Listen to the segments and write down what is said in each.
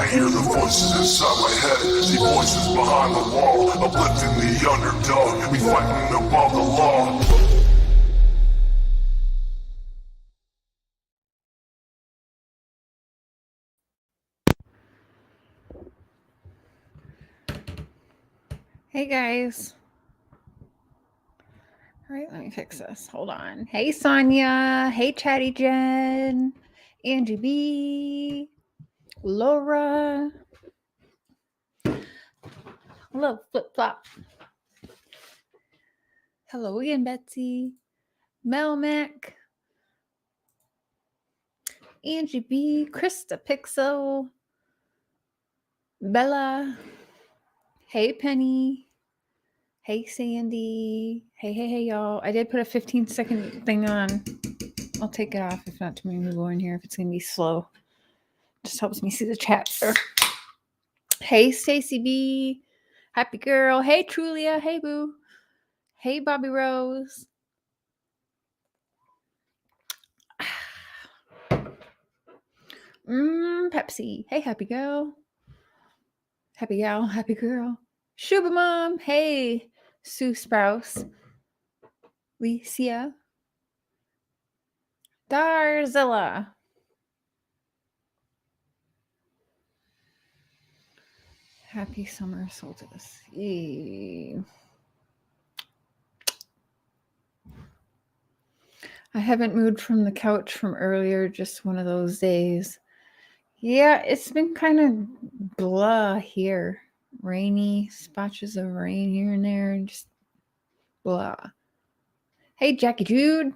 I hear the voices inside my head, see voices behind the wall, uplifting the underdog, we fighting above the law. Hey guys. All right, let me fix this. Hold on. Hey Sonia. Hey Chatty Jen. Angie B. Laura. Hello, Flip Flop. Hello again, Betsy. Mel Mac. Angie B. Krista Pixel. Bella. Hey Penny. Hey Sandy. Hey, y'all. I did put a 15-second thing on. I'll take it off if not too many people in here, if it's going to be slow. Just helps me see the chat there. Hey Stacy B. Happy girl. Hey Trulia. Hey Boo. Hey Bobby Rose. Pepsi. Hey happy girl. Happy gal. Happy girl. Shuba Mom. Hey Sue Sprouse. Licia. Darzilla. Happy summer solstice. Yay. I haven't moved from the couch from earlier, just one of those days. Yeah, it's been kind of blah here. Rainy, spotches of rain here and there, just blah. Hey, Jackie Jude.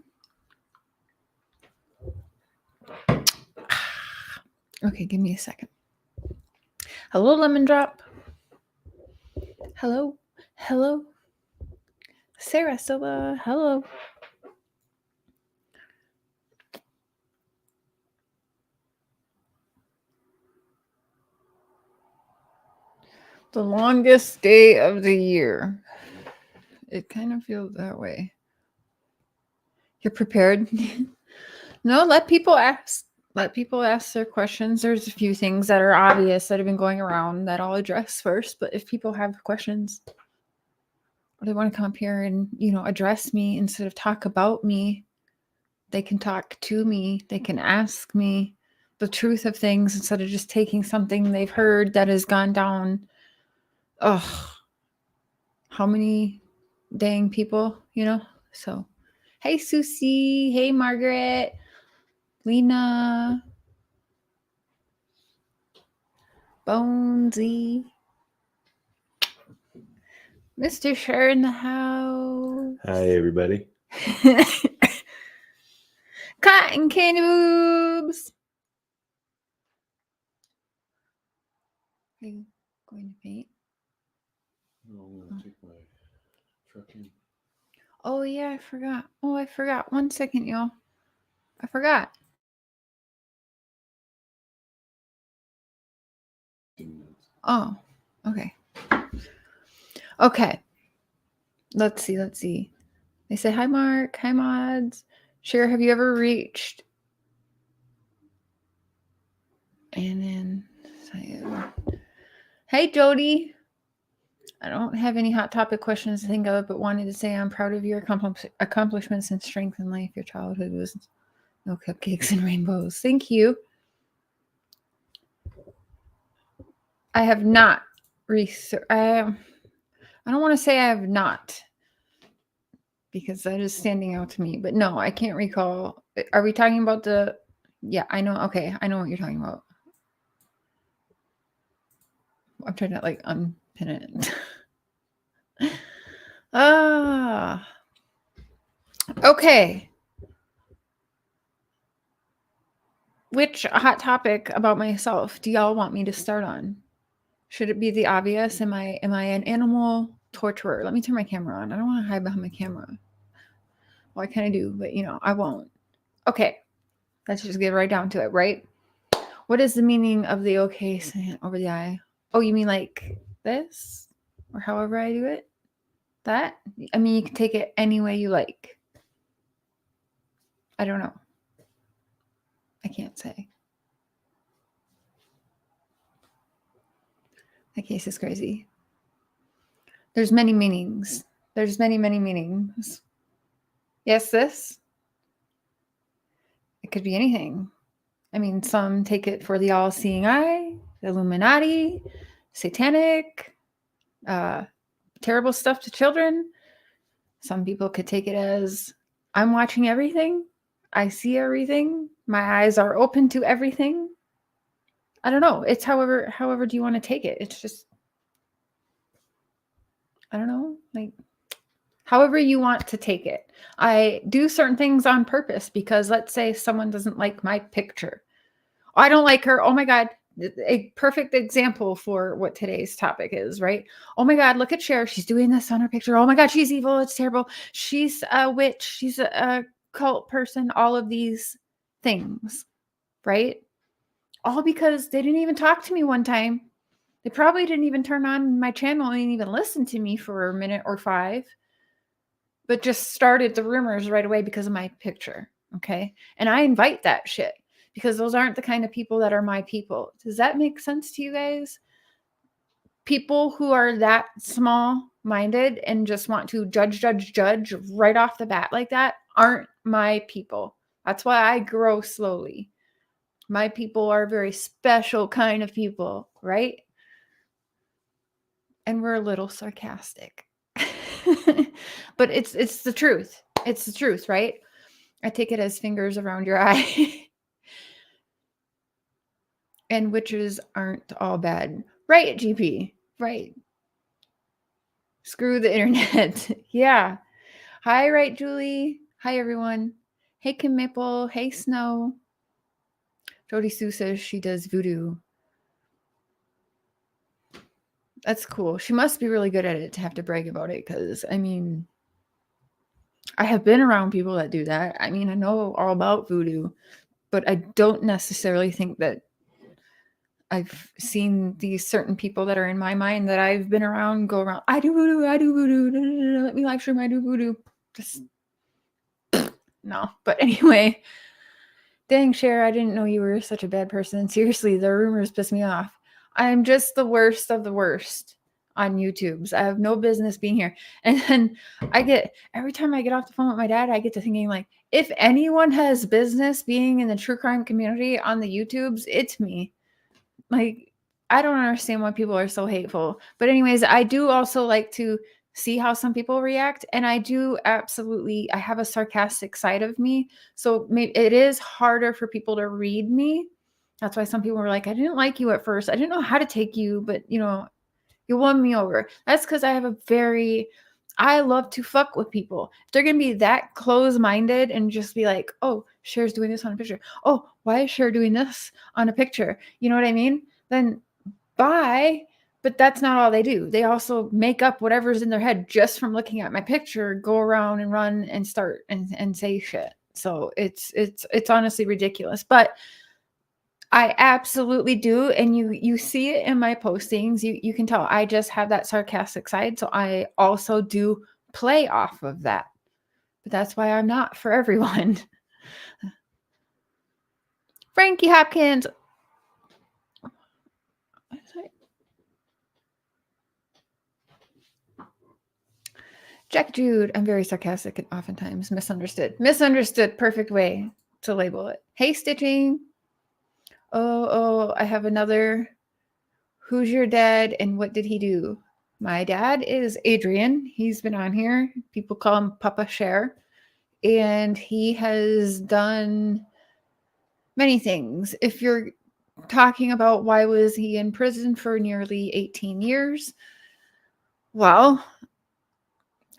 Okay, give me a second. Hello, Lemon Drop. Hello. Sarah Silva. Hello. The longest day of the year. It kind of feels that way. You're prepared? No, let people ask. Let people ask their questions. There's a few things that are obvious that have been going around that I'll address first. But if people have questions or they want to come up here and, address me instead of talk about me, they can talk to me. They can ask me the truth of things instead of just taking something they've heard that has gone down. Oh, how many dang people, So, hey, Susie. Hey, Margaret. Lena. Bonesy. Mr. Cher in the house. Hi, everybody. Cotton candy boobs. Are you going to paint? No, I'm going to take my truck in. Oh, yeah, I forgot. I forgot. 1 second, y'all. I forgot. Oh, okay. Okay. Let's see. They say, hi, Mark. Hi, mods. Cher, have you ever reached? And then, hey, Jody. I don't have any hot topic questions to think of, but wanted to say I'm proud of your accomplishments and strength in life. Your childhood was no cupcakes and rainbows. Thank you. I have not researched. I don't want to say I have not, because that is standing out to me. But no, I can't recall. Are we talking about the? Yeah, I know. Okay, I know what you're talking about. I'm trying to unpin it. Okay. Which hot topic about myself do y'all want me to start on? Should it be the obvious? Am I an animal torturer? Let me turn my camera on. I don't want to hide behind my camera. Well, I kind of do, but I won't. Okay. Let's just get right down to it, right? What is the meaning of the okay saying over the eye? Oh, you mean like this? Or however I do it? That? I mean, you can take it any way you like. I don't know. I can't say. That case is crazy. There's many meanings. There's many, many meanings. Yes, this. It could be anything. I mean, some take it for the all-seeing eye, the Illuminati, satanic, terrible stuff to children. Some people could take it as I'm watching everything. I see everything. My eyes are open to everything. I don't know. It's however do you want to take it? It's just, I don't know, like however you want to take it. I do certain things on purpose because let's say someone doesn't like my picture. I don't like her. Oh my God. A perfect example for what today's topic is, right? Oh my God, look at Cher. She's doing this on her picture. Oh my God, she's evil. It's terrible. She's a witch. She's a cult person. All of these things, right? All because they didn't even talk to me one time. They probably didn't even turn on my channel and even listen to me for a minute or 5, but just started the rumors right away because of my picture. Okay. And I invite that shit because those aren't the kind of people that are my people. Does that make sense to you guys? People who are that small minded and just want to judge right off the bat like that aren't my people. That's why I grow slowly. My people are a very special kind of people, right? And we're a little sarcastic. But it's the truth. It's the truth, right? I take it as fingers around your eye. And witches aren't all bad. Right, GP. Right. Screw the internet. Yeah. Hi, right, Julie. Hi, everyone. Hey, Kim Maple. Hey, Snow. Jody Sue says she does voodoo. That's cool. She must be really good at it to have to brag about it because, I mean, I have been around people that do that. I mean, I know all about voodoo, but I don't necessarily think that I've seen these certain people that are in my mind that I've been around go around, I do voodoo, let me live stream, I do voodoo. Just, no. But anyway, dang, Cher, I didn't know you were such a bad person. Seriously, the rumors piss me off. I'm just the worst of the worst on YouTube's. I have no business being here. And then every time I get off the phone with my dad, I get to thinking like, if anyone has business being in the true crime community on the YouTubes, it's me. Like, I don't understand why people are so hateful. But anyways, I do also like to see how some people react. And I do absolutely, I have a sarcastic side of me. So maybe it is harder for people to read me. That's why some people were like, I didn't like you at first. I didn't know how to take you, but you won me over. That's because I love to fuck with people. If they're going to be that close-minded and just be like, oh, Cher's doing this on a picture. Oh, why is Cher doing this on a picture? You know what I mean? Then bye. But that's not all they do. They also make up whatever's in their head just from looking at my picture, go around and run and start and say shit. So it's honestly ridiculous. But I absolutely do. And you see it in my postings. You can tell I just have that sarcastic side. So I also do play off of that. But that's why I'm not for everyone. Frankie Hopkins. Jack Jude. I'm very sarcastic and oftentimes misunderstood. Misunderstood. Perfect way to label it. Hey, Stitching. Oh, I have another. Who's your dad and what did he do? My dad is Adrian. He's been on here. People call him Papa Cher. And he has done many things. If you're talking about why was he in prison for nearly 18 years, well,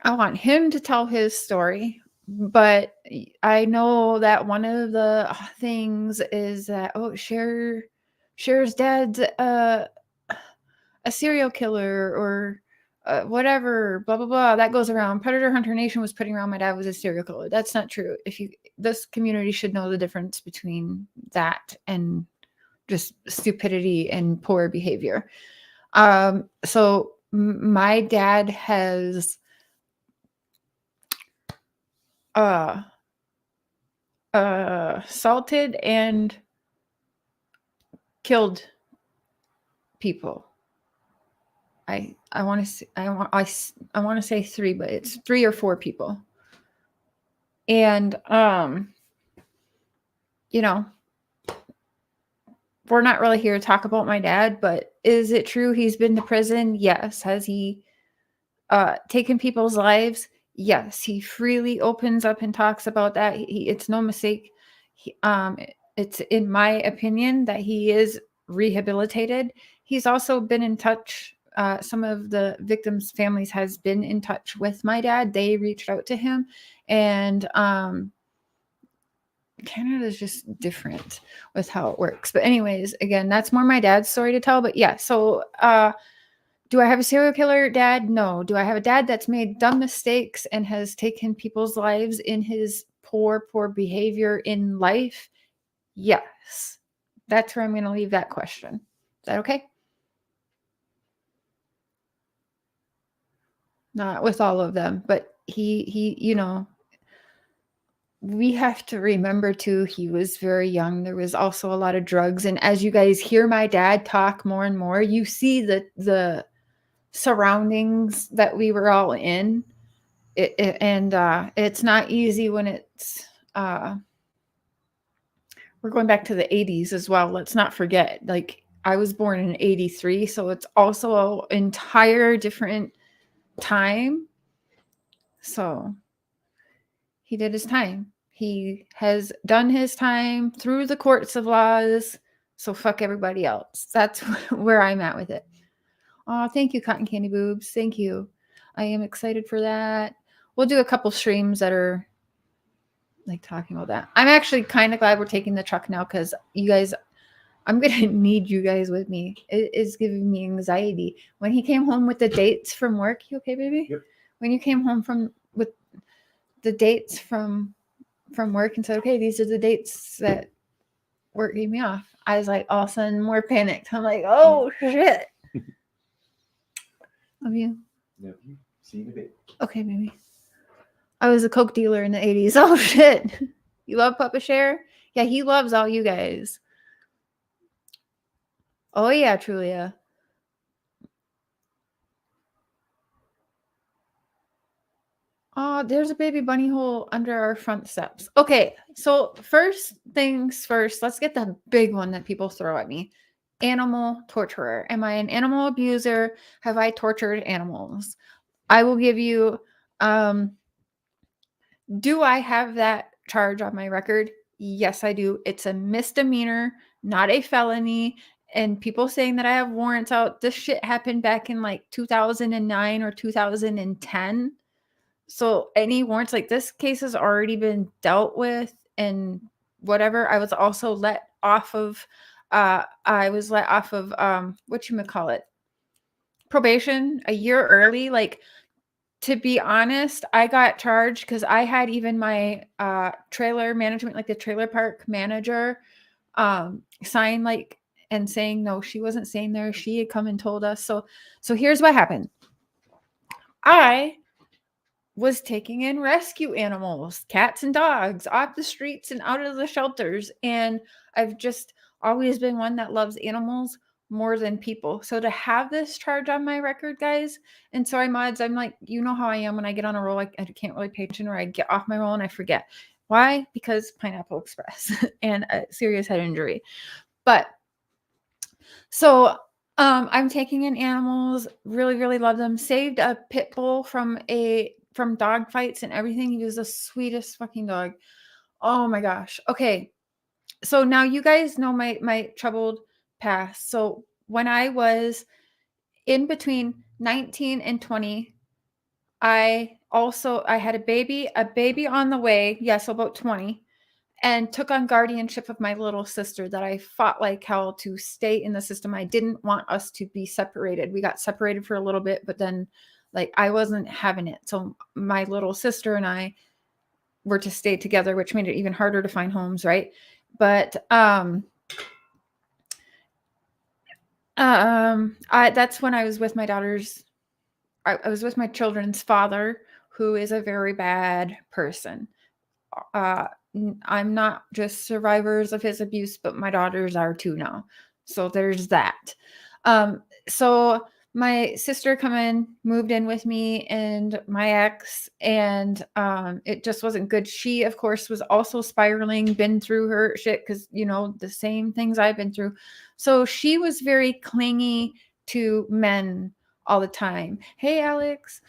I want him to tell his story. But I know that one of the things is that, Cher's dad's a serial killer or whatever, blah, blah, blah. That goes around. Predator Hunter Nation was putting around my dad was a serial killer. That's not true. This community should know the difference between that and just stupidity and poor behavior. So my dad has assaulted and killed people. I want to say, I want to say 3, but it's 3 or 4 people. And you know, we're not really here to talk about my dad, but is it true he's been to prison? Yes. Has he taken people's lives? Yes. He freely opens up and talks about that. It's no mistake. It's in my opinion that he is rehabilitated. He's also been in touch. Some of the victims' families has been in touch with my dad. They reached out to him, and Canada is just different with how it works. But anyways, again, that's more my dad's story to tell. But yeah, so do I have a serial killer dad? No. Do I have a dad that's made dumb mistakes and has taken people's lives in his poor behavior in life? Yes. That's where I'm going to leave that question. Is that okay? Not with all of them, but he, you know, we have to remember too, he was very young. There was also a lot of drugs. And as you guys hear my dad talk more and more, you see the surroundings that we were all in. And it's not easy when it's we're going back to the 80s as well. Let's not forget, like, I was born in 83, so it's also an entire different time. So he did his time. He has done his time through the courts of laws. So fuck everybody else. That's where I'm at with it. Oh, thank you, Cotton Candy Boobs. Thank you. I am excited for that. We'll do a couple streams that are like talking about that. I'm actually kind of glad we're taking the truck now because you guys, I'm going to need you guys with me. It is giving me anxiety. When he came home with the dates from work, you okay, baby? Yep. When you came home with the dates from work and said, okay, these are the dates that work gave me off, I was like all of a sudden more panicked. I'm like, oh shit. Love you. Yep. See you in a bit. Okay, baby. I was a coke dealer in the 80s. Oh shit. You love Papa Cher? Yeah, he loves all you guys. Oh yeah, Trulia. Oh, there's a baby bunny hole under our front steps. Okay, so first things first, let's get the big one that people throw at me. Animal torturer. Am I an animal abuser? Have I tortured animals? I will give you do I have that charge on my record? Yes, I do. It's a misdemeanor, not a felony. And people saying that I have warrants out, this shit happened back in like 2009 or 2010. So any warrants, like, this case has already been dealt with and whatever. I was also let off of whatchamacallit, probation a year early. Like, to be honest, I got charged because I had even my trailer management, like the trailer park manager, sign like and saying no, she wasn't staying there. She had come and told us. So here's what happened. I was taking in rescue animals, cats and dogs, off the streets and out of the shelters. And I've just always been one that loves animals more than people. So to have this charge on my record, guys, and sorry, mods, I'm like, you know how I am when I get on a roll, I can't really pay attention, or I get off my roll and I forget. Why? Because Pineapple Express and a serious head injury. But so I'm taking in animals, really, really love them. Saved a pit bull from dog fights and everything. He was the sweetest fucking dog. Oh my gosh. Okay. So now you guys know my troubled past. So when I was in between 19 and 20, I had a baby on the way. Yes, about 20. And took on guardianship of my little sister that I fought like hell to stay in the system. I didn't want us to be separated. We got separated for a little bit, but then like I wasn't having it. So my little sister and I were to stay together, which made it even harder to find homes, right? But that's when I was with my daughter's I was with my children's father, who is a very bad person. I'm not just survivors of his abuse, but my daughters are too now. So there's that. So my sister moved in with me and my ex, and it just wasn't good. She, of course, was also spiraling, been through her shit because, the same things I've been through. So she was very clingy to men all the time. Hey, Alex.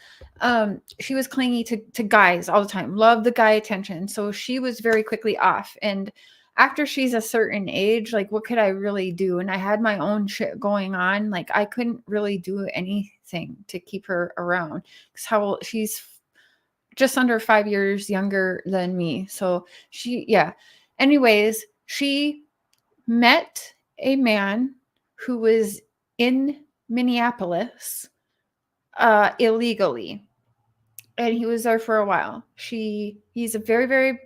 She was clingy to guys all the time, loved the guy attention. So she was very quickly off. And after she's a certain age, like, what could I really do? And I had my own shit going on. Like, I couldn't really do anything to keep her around because she's just under 5 years younger than me. So anyways, she met a man who was in Minneapolis illegally, and he was there for a while. He's a very, very,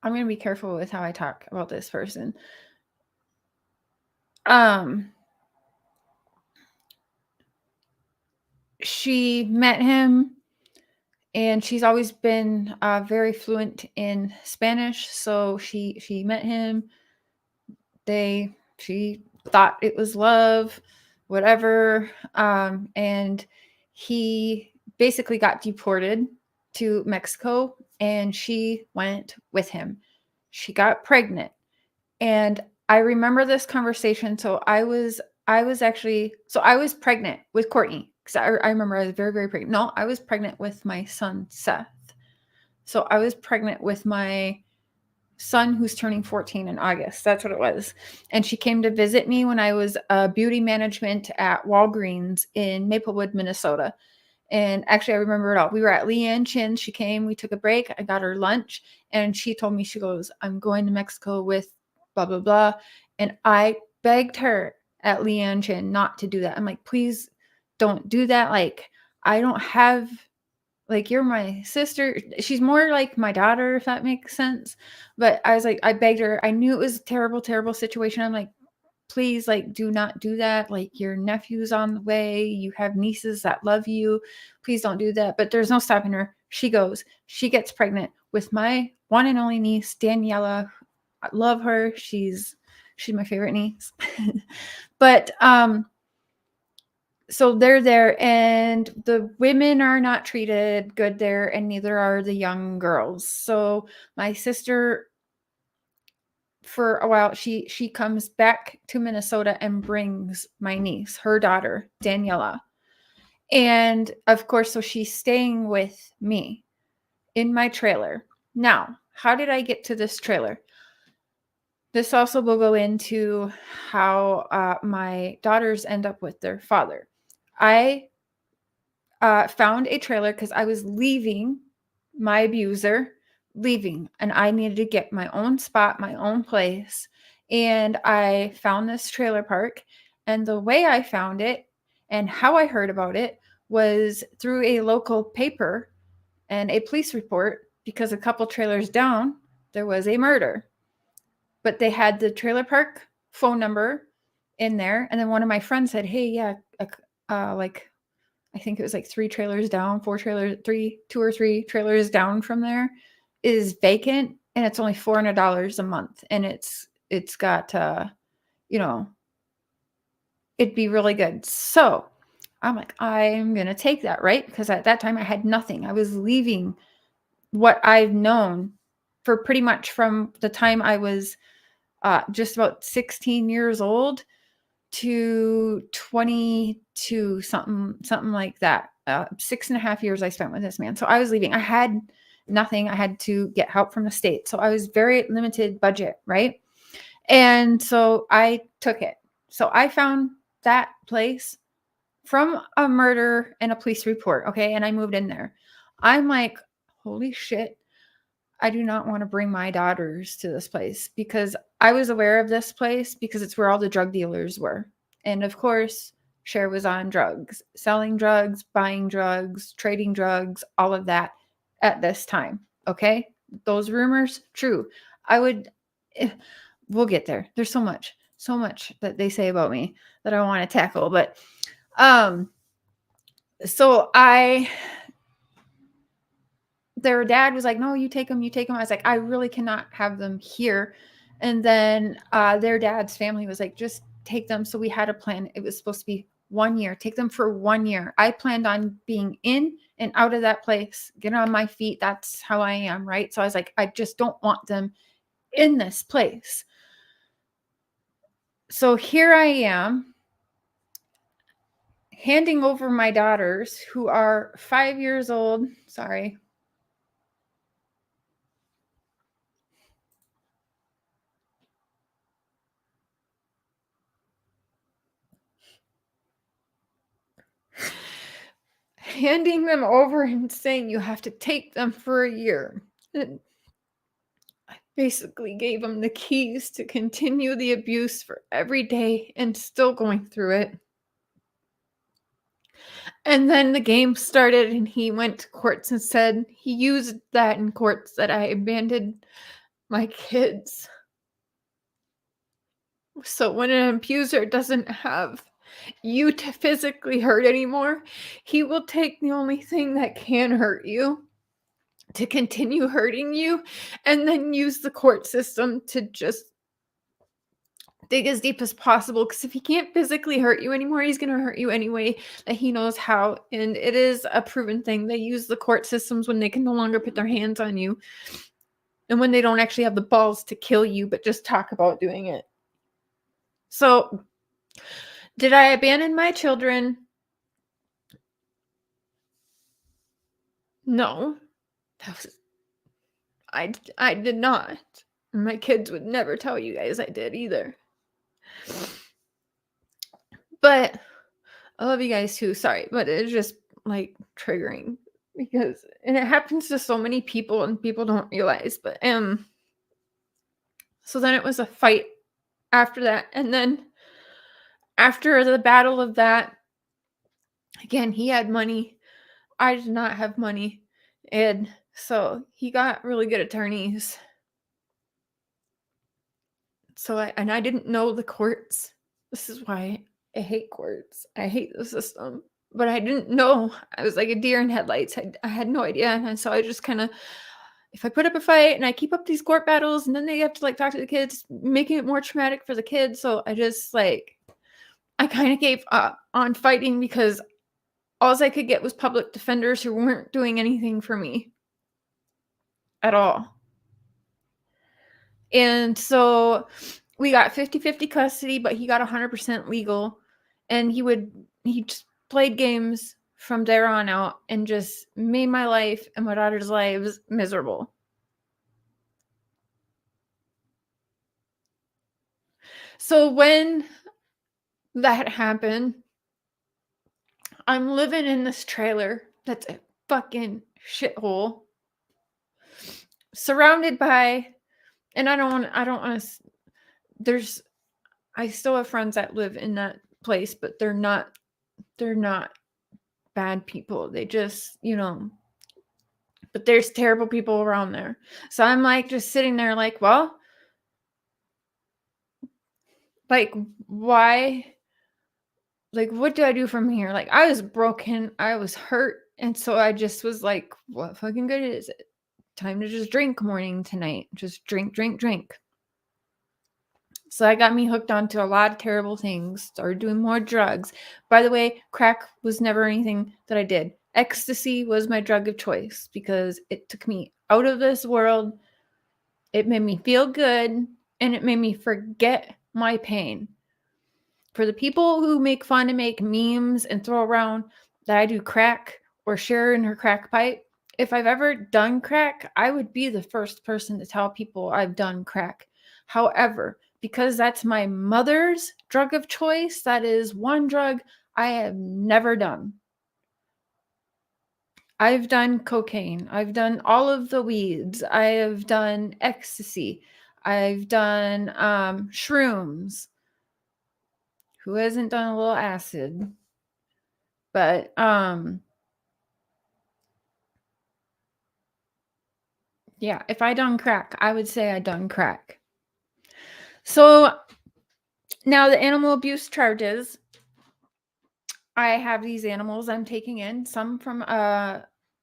I'm going to be careful with how I talk about this person. She met him, and she's always been very fluent in Spanish. So she met him. She thought it was love, whatever. And he basically got deported to Mexico, and she went with him. She got pregnant, and I remember this conversation. So I was pregnant with Courtney, because I remember I was very, very pregnant. No, I was pregnant with my son, Seth. So I was pregnant with my son, who's turning 14 in August. That's what it was. And she came to visit me when I was beauty management at Walgreens in Maplewood, Minnesota. And actually, I remember it all. We were at Leanne Chin. She came, we took a break. I got her lunch, and she told me, she goes, I'm going to Mexico with blah, blah, blah. And I begged her at Leanne Chin not to do that. I'm like, please don't do that. Like, I don't have, like, you're my sister. She's more like my daughter, if that makes sense. But I was like, I begged her. I knew it was a terrible, terrible situation. I'm like, please, like, do not do that. Like, your nephew's on the way. You have nieces that love you. Please don't do that. But there's no stopping her. She goes. She gets pregnant with my one and only niece, Daniela. I love her. She's my favorite niece. But so they're there, and the women are not treated good there, and neither are the young girls. So my sister, for a while, she comes back to Minnesota and brings my niece, her daughter, Daniela. And of course, so she's staying with me in my trailer. Now, how did I get to this trailer? This also will go into how my daughters end up with their father. I found a trailer because I was leaving my abuser, and I needed to get my own spot, my own place. And I found this trailer park, and the way I found it and how I heard about it was through a local paper and a police report, because a couple trailers down, there was a murder. But they had the trailer park phone number in there. And then one of my friends said, hey, yeah, like, I think it was like 2 or 3 trailers down from there is vacant, and it's only $400 a month. And it's got, it'd be really good. So I'm like, I'm going to take that, right? Because at that time I had nothing. I was leaving what I've known for pretty much from the time I was just about 16 years old to 22, something like that. 6.5 years I spent with this man. So I was leaving. I had nothing. I had to get help from the state. So I was very limited budget, right? And so I took it. So I found that place from a murder and a police report. Okay. And I moved in there. I'm like, holy shit. I do not want to bring my daughters to this place, because I was aware of this place because it's where all the drug dealers were. And of course, Cher was on drugs, selling drugs, buying drugs, trading drugs, all of that at this time. Okay. Those rumors, true. We'll get there. There's so much that they say about me that I want to tackle. But, so their dad was like, no, you take them. I was like, I really cannot have them here. And then their dad's family was like, just take them. So we had a plan. It was supposed to be 1 year, take them for 1 year. I planned on being in and out of that place, get on my feet. That's how I am, right? So I was like, I just don't want them in this place. So here I am handing over my daughters who are 5 years old. Sorry. Handing them over and saying you have to take them for a year. And I basically gave them the keys to continue the abuse for every day and still going through it. And then the game started and he went to courts and said he used that in courts that I abandoned my kids. So when an abuser doesn't have you to physically hurt anymore, he will take the only thing that can hurt you to continue hurting you and then use the court system to just dig as deep as possible, because if he can't physically hurt you anymore, he's going to hurt you anyway that he knows how. And it is a proven thing. They use the court systems when they can no longer put their hands on you and when they don't actually have the balls to kill you, but just talk about doing it. So did I abandon my children? No. I did not. My kids would never tell you guys I did either. But I love you guys too. Sorry, but it's just like triggering because, and it happens to so many people and people don't realize, but so then it was a fight after that. And then after the battle of that, again, he had money. I did not have money. And so he got really good attorneys. So I didn't know the courts. This is why I hate courts. I hate the system. But I didn't know. I was like a deer in headlights. I had no idea. And so I just kind of, if I put up a fight and I keep up these court battles and then they have to like talk to the kids, making it more traumatic for the kids. So I just like, I kind of gave up on fighting because all I could get was public defenders who weren't doing anything for me at all. And so we got 50-50 custody, but he got 100% legal. And he just played games from there on out and just made my life and my daughter's lives miserable. So when that happened, I'm living in this trailer that's a fucking shithole, surrounded by, and I don't want to, I still have friends that live in that place, but they're not bad people. They just, but there's terrible people around there. So I'm like just sitting there like, well, like, why? Like, what do I do from here? Like, I was broken. I was hurt. And so I just was like, what fucking good is it? Time to just drink morning to night. Just drink, drink, drink. So that got me hooked onto a lot of terrible things. Started doing more drugs. By the way, crack was never anything that I did. Ecstasy was my drug of choice because it took me out of this world. It made me feel good and it made me forget my pain. For the people who make fun and make memes and throw around that I do crack or Cher in her crack pipe, if I've ever done crack, I would be the first person to tell people I've done crack. However, because that's my mother's drug of choice, that is one drug I have never done. I've done cocaine. I've done all of the weeds. I have done ecstasy. I've done shrooms. Who hasn't done a little acid? But yeah, if I done crack, I would say I done crack. So now the animal abuse charges. I have these animals I'm taking in. Some from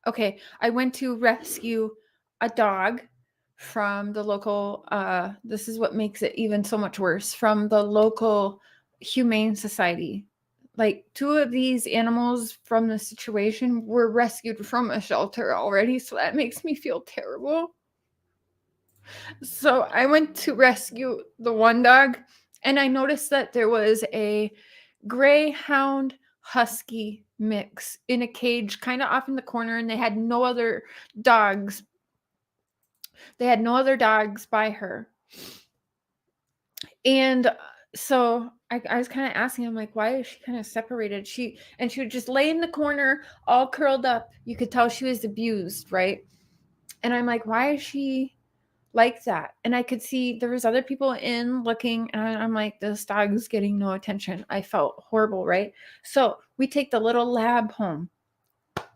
okay, I went to rescue a dog from the local this is what makes it even so much worse, from the local Humane Society. Like 2 of these animals from the situation were rescued from a shelter already, so that makes me feel terrible. So I went to rescue the one dog, and I noticed that there was a greyhound husky mix in a cage kind of off in the corner, and they had no other dogs. They had no other dogs by her. And so I was kind of asking him, like, why is she kind of separated? She would just lay in the corner all curled up. You could tell she was abused, right? And I'm like, why is she like that? And I could see there was other people in looking, and I'm like, this dog's getting no attention. I felt horrible, right? So we take the little lab home.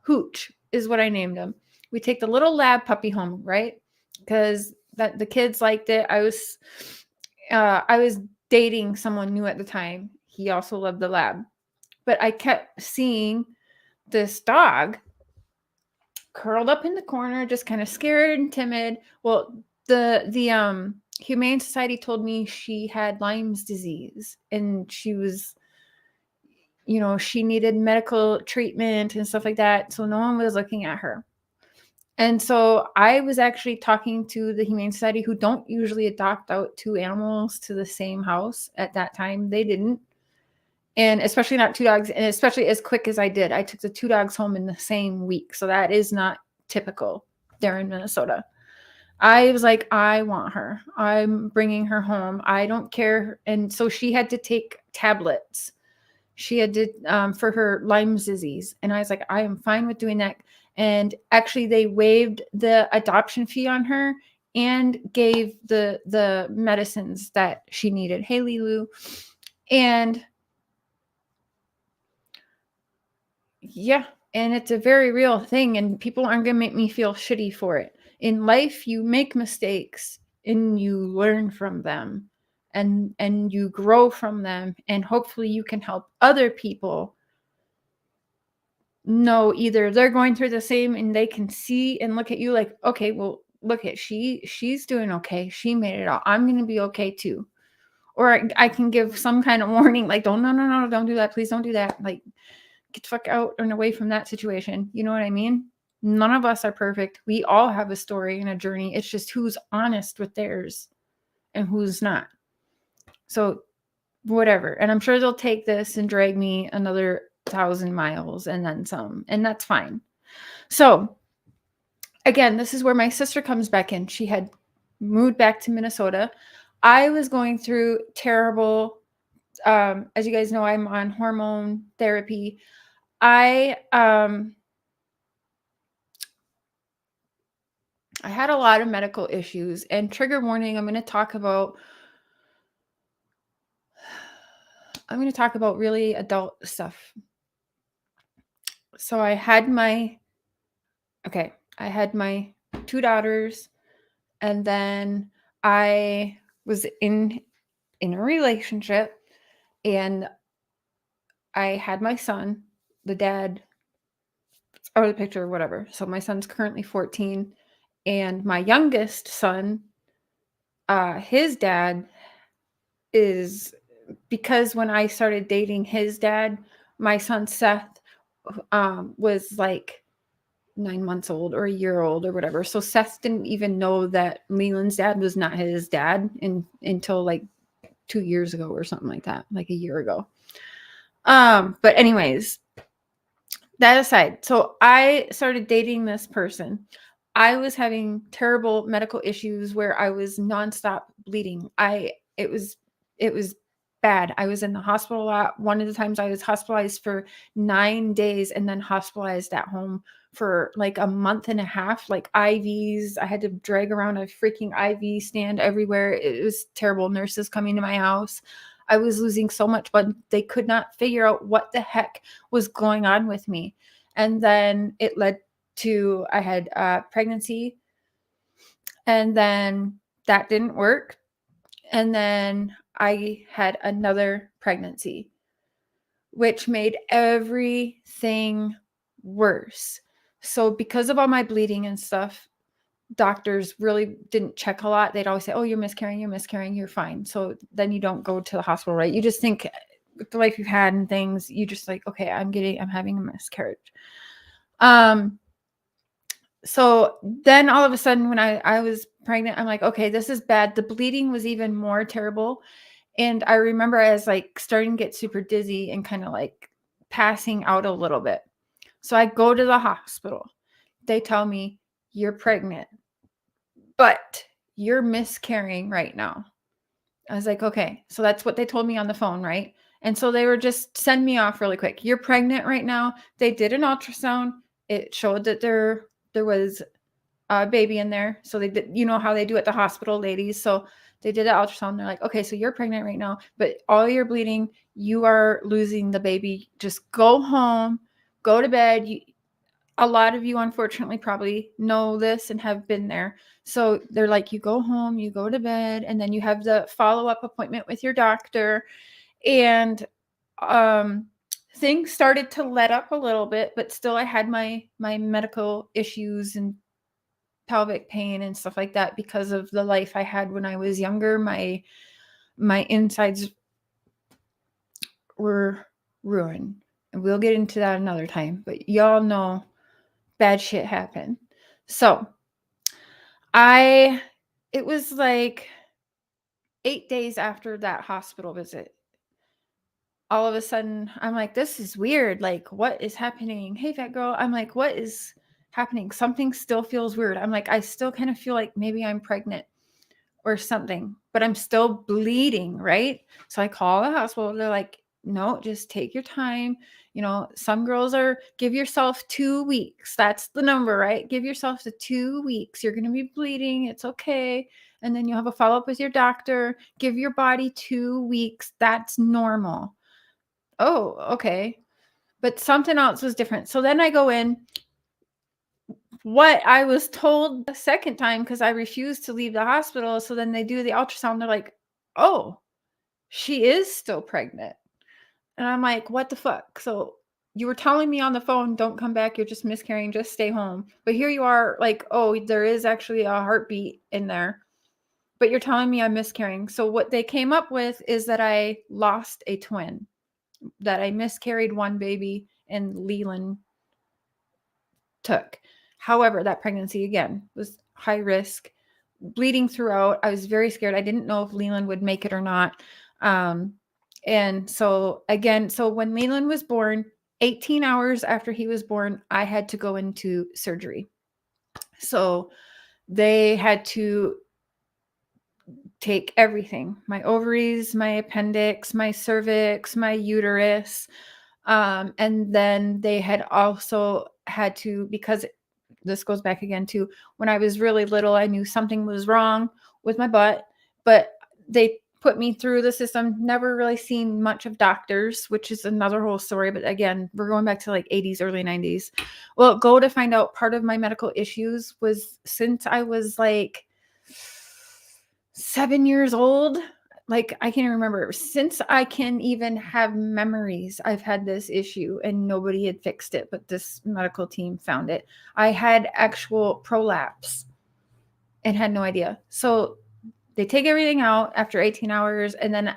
Hooch is what I named him. We take the little lab puppy home, right? Because that the kids liked it. I was dating someone new at the time. He also loved the lab. But I kept seeing this dog curled up in the corner, just kind of scared and timid. Well, the Humane Society told me she had Lyme's disease, and she was, she needed medical treatment and stuff like that. So no one was looking at her. And so I was actually talking to the Humane Society, who don't usually adopt out 2 animals to the same house. At that time, they didn't. And especially not 2 dogs, and especially as quick as I did. I took the 2 dogs home in the same week. So that is not typical there in Minnesota. I was like, I want her. I'm bringing her home. I don't care. And so she had to take tablets. She had to, for her Lyme's disease. And I was like, I am fine with doing that. And actually they waived the adoption fee on her and gave the medicines that she needed. Hey, Lilu. And yeah, and it's a very real thing, and people aren't going to make me feel shitty for it. In life, you make mistakes and you learn from them, and you grow from them, and hopefully you can help other people know either they're going through the same and they can see and look at you like, okay, well, look at she's doing okay. She made it out. I'm going to be okay too. Or I can give some kind of warning, like, no, don't do that. Please don't do that. Like, get the fuck out and away from that situation. You know what I mean? None of us are perfect. We all have a story and a journey. It's just who's honest with theirs and who's not. So whatever. And I'm sure they'll take this and drag me another 1,000 miles and then some, and that's fine. So again, this is where my sister comes back in. She had moved back to Minnesota. I was going through terrible, as you guys know, I'm on hormone therapy. I had a lot of medical issues, and trigger warning, I'm going to talk about really adult stuff. So I had my 2 daughters, and then I was in a relationship, and I had my son, the dad, or the picture, whatever. So my son's currently 14, and my youngest son, his dad is, because when I started dating his dad, my son Seth was like 9 months old or a year old or whatever. So Seth didn't even know that Leland's dad was not his dad until like 2 years ago or something like that, like a year ago. But anyways, that aside, so I started dating this person. I was having terrible medical issues where I was nonstop bleeding. It was bad. I was in the hospital a lot. One of the times I was hospitalized for 9 days and then hospitalized at home for like a month and a half, like IVs. I had to drag around a freaking IV stand everywhere. It was terrible. Nurses coming to my house. I was losing so much blood. They could not figure out what the heck was going on with me. And then it led to, I had pregnancy, and then that didn't work. And then I had another pregnancy, which made everything worse. So because of all my bleeding and stuff, doctors really didn't check a lot. They'd always say, oh, you're miscarrying, you're fine. So then you don't go to the hospital, right? You just think with the life you've had and things, you just like, okay, I'm having a miscarriage. So then all of a sudden when I was pregnant, I'm like, okay, this is bad. The bleeding was even more terrible. And I remember I was like starting to get super dizzy and kind of like passing out a little bit. So I go to the hospital. They tell me, you're pregnant, but you're miscarrying right now. I was like, okay. So that's what they told me on the phone, right? And so they were just send me off really quick. You're pregnant right now. They did an ultrasound. It showed that there was a baby in there. So they did, you know how they do at the hospital, ladies. So they did an ultrasound. They're like, okay, so you're pregnant right now, but all you're bleeding, you are losing the baby. Just go home, go to bed. A lot of you, unfortunately, probably know this and have been there. So they're like, you go home, you go to bed, and then you have the follow-up appointment with your doctor. And things started to let up a little bit, but still I had my medical issues and pelvic pain and stuff like that because of the life I had when I was younger. My insides were ruined. And we'll get into that another time, but y'all know bad shit happened. So it was like 8 days after that hospital visit. All of a sudden, I'm like, this is weird. Like, what is happening? Hey, fat girl. I'm like, what is happening? Something still feels weird. I'm like, I still kind of feel like maybe I'm pregnant or something, but I'm still bleeding, right? So I call the hospital. They're like, no, just take your time. You know, some girls give yourself 2 weeks. That's the number, right? Give yourself the 2 weeks. You're going to be bleeding. It's okay. And then you'll have a follow-up with your doctor. Give your body 2 weeks. That's normal. Oh, okay. But something else was different. So then I go in. What I was told the second time, because I refused to leave the hospital. So then they do the ultrasound. They're like, oh, she is still pregnant. And I'm like, what the fuck? So you were telling me on the phone, don't come back. You're just miscarrying. Just stay home. But here you are like, oh, there is actually a heartbeat in there. But you're telling me I'm miscarrying. So what they came up with is that I lost a twin, that I miscarried one baby and Leland took. However, that pregnancy again was high risk, bleeding throughout. I was very scared. I didn't know if Leland would make it or not. And so again, so when Leland was born, 18 hours after he was born, I had to go into surgery. So they had to take everything, my ovaries, my appendix, my cervix, my uterus. And then they had also had to, because this goes back again to when I was really little, I knew something was wrong with my butt, but they put me through the system, never really seen much of doctors, which is another whole story. But again, we're going back to like 80s, early 90s. Well, go to find out part of my medical issues was since I was like 7 years old. Like I can't remember, since I can even have memories, I've had this issue and nobody had fixed it, but this medical team found it. I had actual prolapse and had no idea. So they take everything out after 18 hours. And then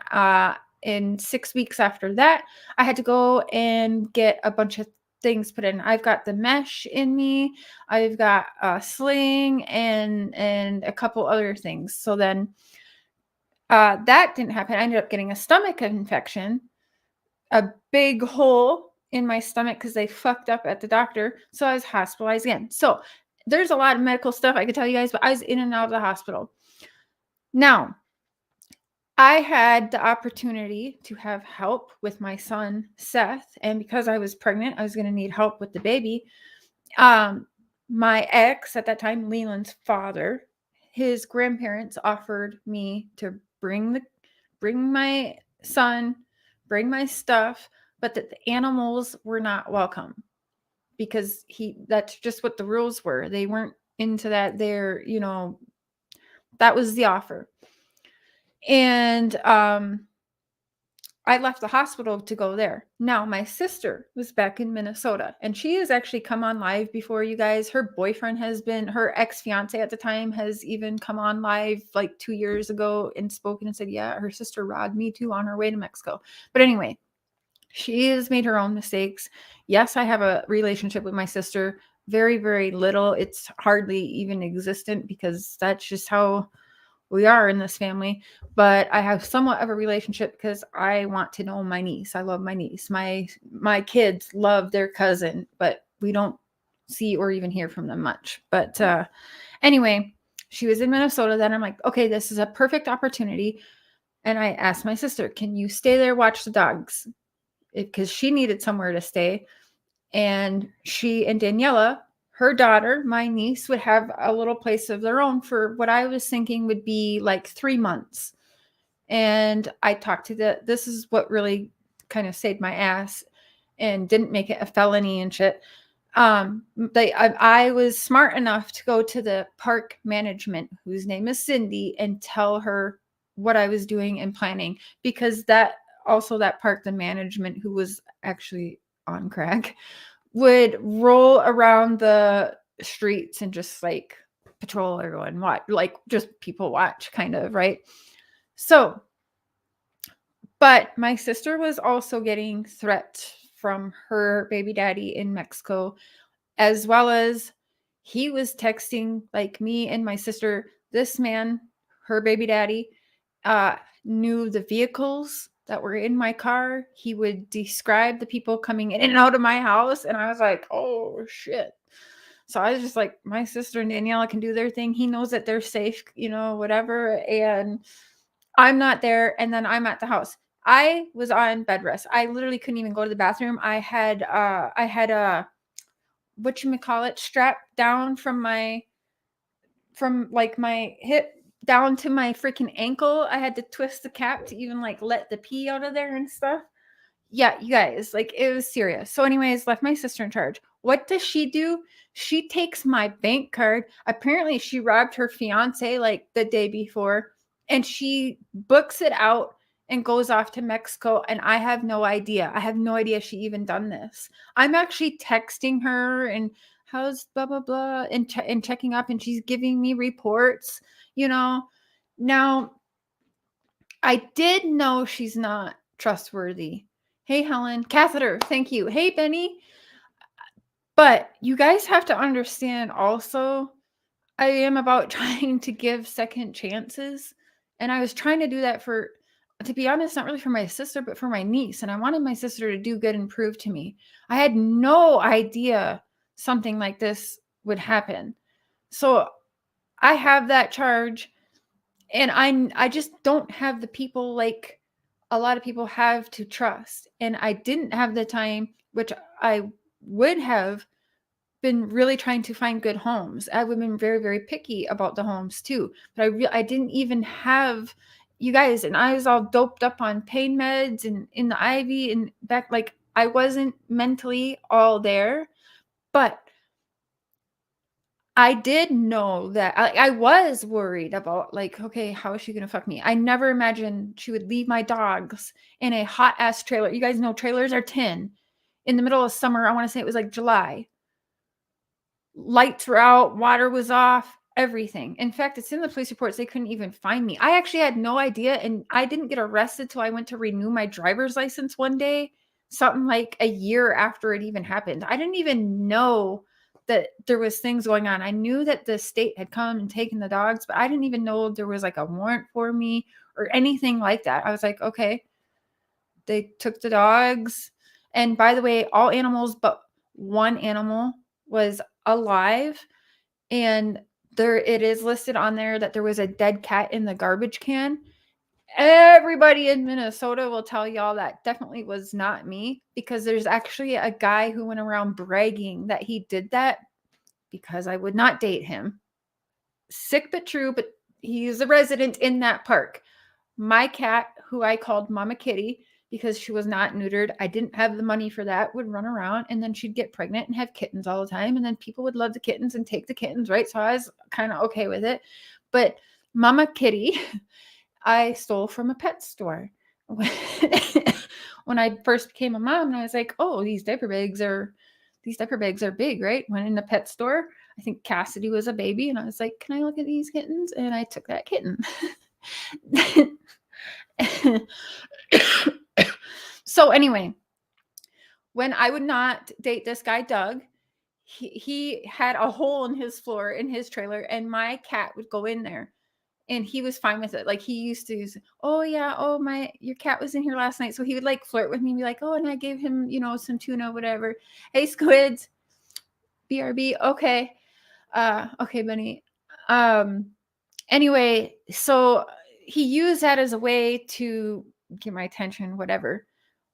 in 6 weeks after that, I had to go and get a bunch of things put in. I've got the mesh in me. I've got a sling and a couple other things. So then that didn't happen. I ended up getting a stomach infection, a big hole in my stomach because they fucked up at the doctor. So I was hospitalized again. So there's a lot of medical stuff I could tell you guys, but I was in and out of the hospital. Now, I had the opportunity to have help with my son, Seth. And because I was pregnant, I was going to need help with the baby. My ex at that time, Leland's father, his grandparents offered me to bring my son, bring my stuff, but that the animals were not welcome because that's just what the rules were. They weren't into that. That was the offer. And I left the hospital to go there. Now, my sister was back in Minnesota, and she has actually come on live before, you guys. Her boyfriend her ex-fiance at the time has even come on live like 2 years ago and spoken and said, yeah, her sister robbed me too on her way to Mexico. But anyway, She has made her own mistakes. Yes, I have a relationship with my sister. Very, very little. It's hardly even existent because that's just how we are in this family. But I have somewhat of a relationship because I want to know my niece. I love my niece. My kids love their cousin, but we don't see or even hear from them much. But anyway, she was in Minnesota. Then I'm like, okay, this is a perfect opportunity. And I asked my sister, can you stay there, watch the dogs? Because she needed somewhere to stay. And she and Daniela, her daughter, my niece, would have a little place of their own for what I was thinking would be like 3 months. And I talked to this is what really kind of saved my ass and didn't make it a felony and shit. I was smart enough to go to the park management, whose name is Cindy, and tell her what I was doing and planning, because that park, the management, who was actually on crack, would roll around the streets and just like patrol everyone, watch, like just people watch kind of, right? So, but my sister was also getting threats from her baby daddy in Mexico, as well as he was texting like me and my sister. This man, her baby daddy, knew the vehicles that were in my car. He would describe the people coming in and out of my house. And I was like, oh shit. So I was just like, my sister and Daniela can do their thing. He knows that they're safe, whatever. And I'm not there. And then I'm at the house. I was on bed rest. I literally couldn't even go to the bathroom. I had a whatchamacallit strapped down from like my hip down to my freaking ankle. I had to twist the cap to even like let the pee out of there and stuff. Yeah, you guys, like it was serious. So anyways, left my sister in charge. What does she do? She takes my bank card. Apparently she robbed her fiance like the day before, and she books it out and goes off to Mexico, and I have no idea. I have no idea she even done this. I'm actually texting her and how's blah blah blah and checking up, and she's giving me reports, you know. Now I did know she's not trustworthy. Hey, Helen. Catheter, thank you. Hey, Benny. But you guys have to understand also, I am about trying to give second chances. And I was trying to do that to be honest, not really for my sister, but for my niece. And I wanted my sister to do good and prove to me. I had no idea something like this would happen. So I have that charge. And I just don't have the people like a lot of people have to trust. And I didn't have the time, which I would have been really trying to find good homes. I would have been very, very picky about the homes too. But I didn't even have you guys, and I was all doped up on pain meds and in the IV and back, like I wasn't mentally all there. But I did know that I was worried about like, okay, how is she going to fuck me? I never imagined she would leave my dogs in a hot ass trailer. You guys know trailers are tin in the middle of summer. I want to say it was like July. Lights were out, water was off, everything. In fact, it's in the police reports. They couldn't even find me. I actually had no idea. And I didn't get arrested till I went to renew my driver's license one day, something like a year after it even happened. I didn't even know that there was things going on. I knew that the state had come and taken the dogs, but I didn't even know there was like a warrant for me or anything like that. I was like, okay, they took the dogs. And by the way, all animals but one animal was alive. And it is listed on there that there was a dead cat in the garbage can. Everybody in Minnesota will tell y'all that definitely was not me, because there's actually a guy who went around bragging that he did that because I would not date him. Sick but true, but he's a resident in that park. My cat, who I called Mama Kitty because she was not neutered, I didn't have the money for that, would run around, and then she'd get pregnant and have kittens all the time. And then people would love the kittens and take the kittens, right? So I was kind of okay with it. But Mama Kitty, I stole from a pet store. When I first became a mom, and I was like, oh, these diaper bags are big, right? Went in the pet store. I think Cassidy was a baby, and I was like, can I look at these kittens? And I took that kitten. So anyway, when I would not date this guy, Doug, he had a hole in his floor in his trailer, and my cat would go in there. And he was fine with it. Like he used to say, oh yeah, oh your cat was in here last night. So he would like flirt with me and be like, oh, and I gave him, some tuna, whatever. Hey, squids, BRB. Okay. Okay, Benny. Anyway, so he used that as a way to get my attention, whatever.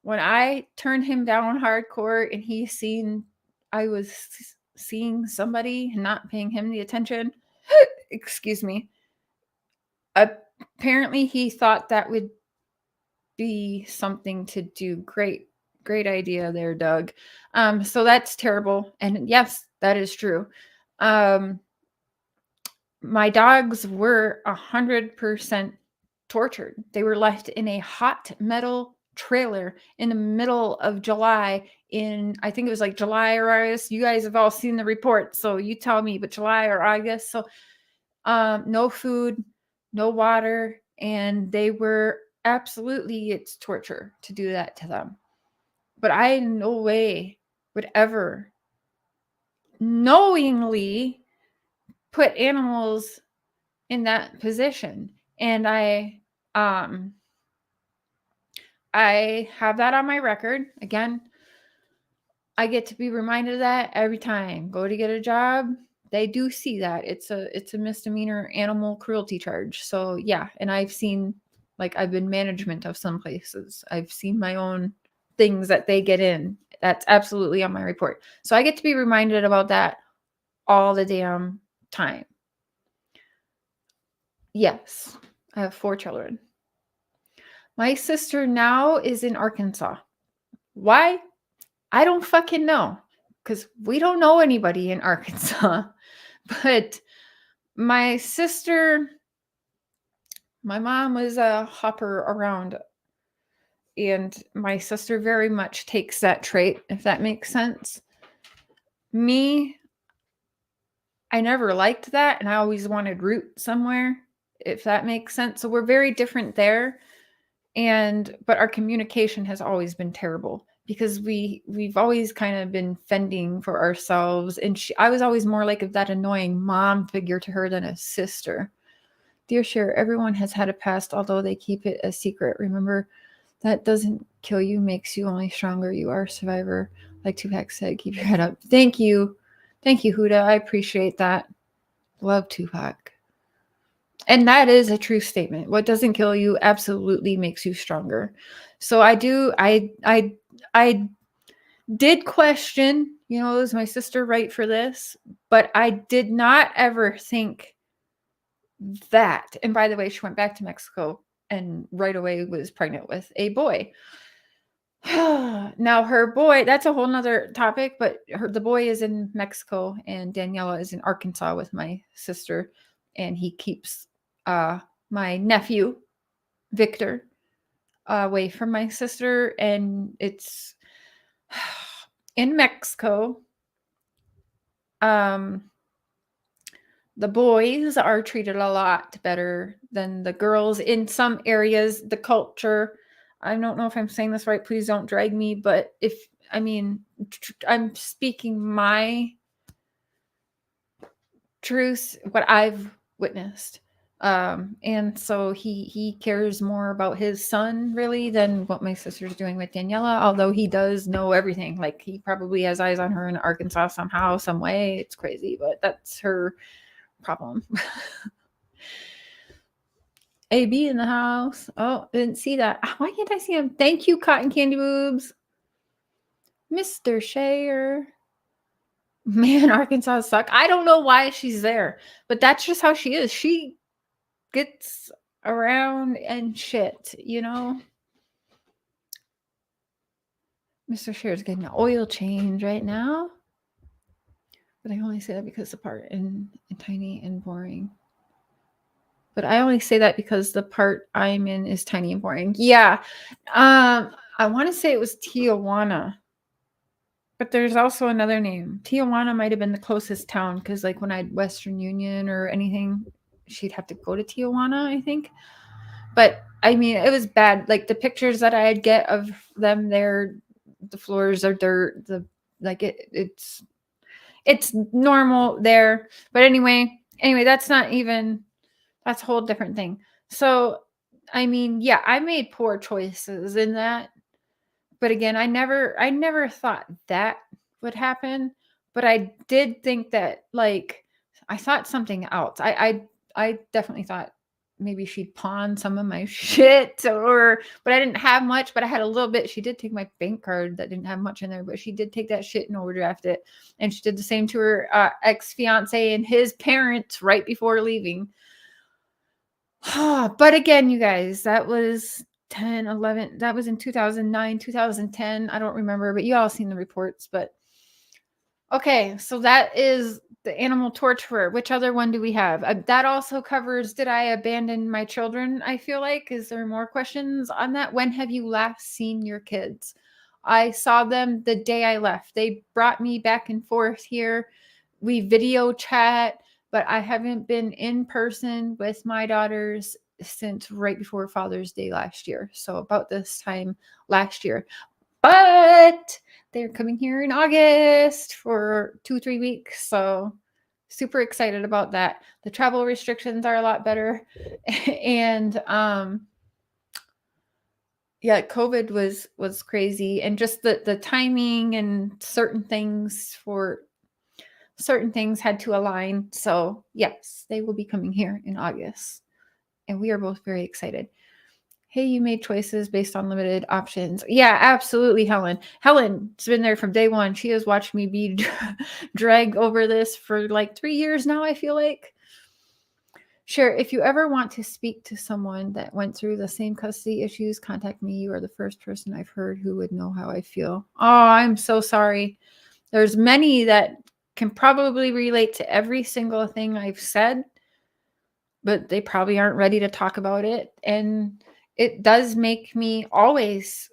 When I turned him down hardcore and I was seeing somebody and not paying him the attention, excuse me, apparently he thought that would be something to do. Great idea there, Doug. So that's terrible. And yes, that is true. My dogs were 100% tortured. They were left in a hot metal trailer in the middle of July I think it was like July or August. You guys have all seen the report, so you tell me, but July or August. So no food, no water, and they were it's torture to do that to them. But I in no way would ever knowingly put animals in that position. And I have that on my record. Again, I get to be reminded of that every time. Go to get a job. They do see that. It's a misdemeanor animal cruelty charge. So yeah, and I've seen, like, I've been management of some places. I've seen my own things that they get in. That's absolutely on my report. So I get to be reminded about that all the damn time. Yes, I have 4 children. My sister now is in Arkansas. Why? I don't fucking know, because we don't know anybody in Arkansas. But my sister, my mom was a hopper around, and my sister very much takes that trait, if that makes sense. Me, I never liked that, and I always wanted root somewhere, if that makes sense. So we're very different there. But our communication has always been terrible, because we've always kind of been fending for ourselves. And I was always more like that annoying mom figure to her than a sister. Dear Cher, everyone has had a past, although they keep it a secret. Remember, that doesn't kill you, makes you only stronger. You are a survivor. Like Tupac said, keep your head up. Thank you. Thank you, Huda. I appreciate that. Love Tupac. And that is a true statement. What doesn't kill you absolutely makes you stronger. So I did question, is my sister right for this? But I did not ever think that. And by the way, she went back to Mexico and right away was pregnant with a boy. Now her boy, that's a whole nother topic, but the boy is in Mexico and Daniela is in Arkansas with my sister, and he keeps my nephew Victor away from my sister. And it's in Mexico. The boys are treated a lot better than the girls in some areas. The culture, I don't know if I'm saying this right, please don't drag me, but I'm speaking my truth, what I've witnessed. And so he cares more about his son really than what my sister's doing with Daniela, although he does know everything. Like, he probably has eyes on her in Arkansas somehow, some way. It's crazy, but that's her problem. AB in the house. Oh, didn't see that. Why can't I see him? Thank you, Cotton Candy Boobs. Mr. Cher. Man, Arkansas suck. I don't know why she's there, but that's just how she is. She gets around and shit, Mr. Cher is getting an oil change right now. But I only say that because the part in tiny and boring. But I only say that because the part I'm in is tiny and boring. Yeah. I want to say it was Tijuana. But there's also another name. Tijuana might have been the closest town, because like when I had Western Union or anything, she'd have to go to Tijuana, I think. But I mean, it was bad. Like the pictures that I'd get of them there, the floors are dirt. It's normal there. But anyway, that's a whole different thing. So, I mean, yeah, I made poor choices in that. But again, I never thought that would happen. But I did think that, like, I thought something else. I definitely thought maybe she'd pawn some of my shit, but I didn't have much, but I had a little bit. She did take my bank card that didn't have much in there, but she did take that shit and overdraft it. And she did the same to her ex-fiance and his parents right before leaving. But again, you guys, that was 10, 11, that was in 2009, 2010. I don't remember, but you all seen the reports. But okay, so that is the animal torturer. Which other one do we have? That also covers, did I abandon my children? I feel like, is there more questions on that? When have you last seen your kids? I saw them the day I left. They brought me back and forth here. We video chat, but I haven't been in person with my daughters since right before Father's Day last year. So about this time last year. But they're coming here in August for 2-3 weeks. So super excited about that. The travel restrictions are a lot better. And yeah, COVID was crazy. And just the timing and certain things had to align. So yes, they will be coming here in August. And we are both very excited. Hey, you made choices based on limited options. Yeah, absolutely, Helen. Helen's been there from day one. She has watched me be dragged over this for like 3 years now, I feel like. Cher, if you ever want to speak to someone that went through the same custody issues, contact me. You are the first person I've heard who would know how I feel. Oh, I'm so sorry. There's many that can probably relate to every single thing I've said, but they probably aren't ready to talk about it. And it does make me always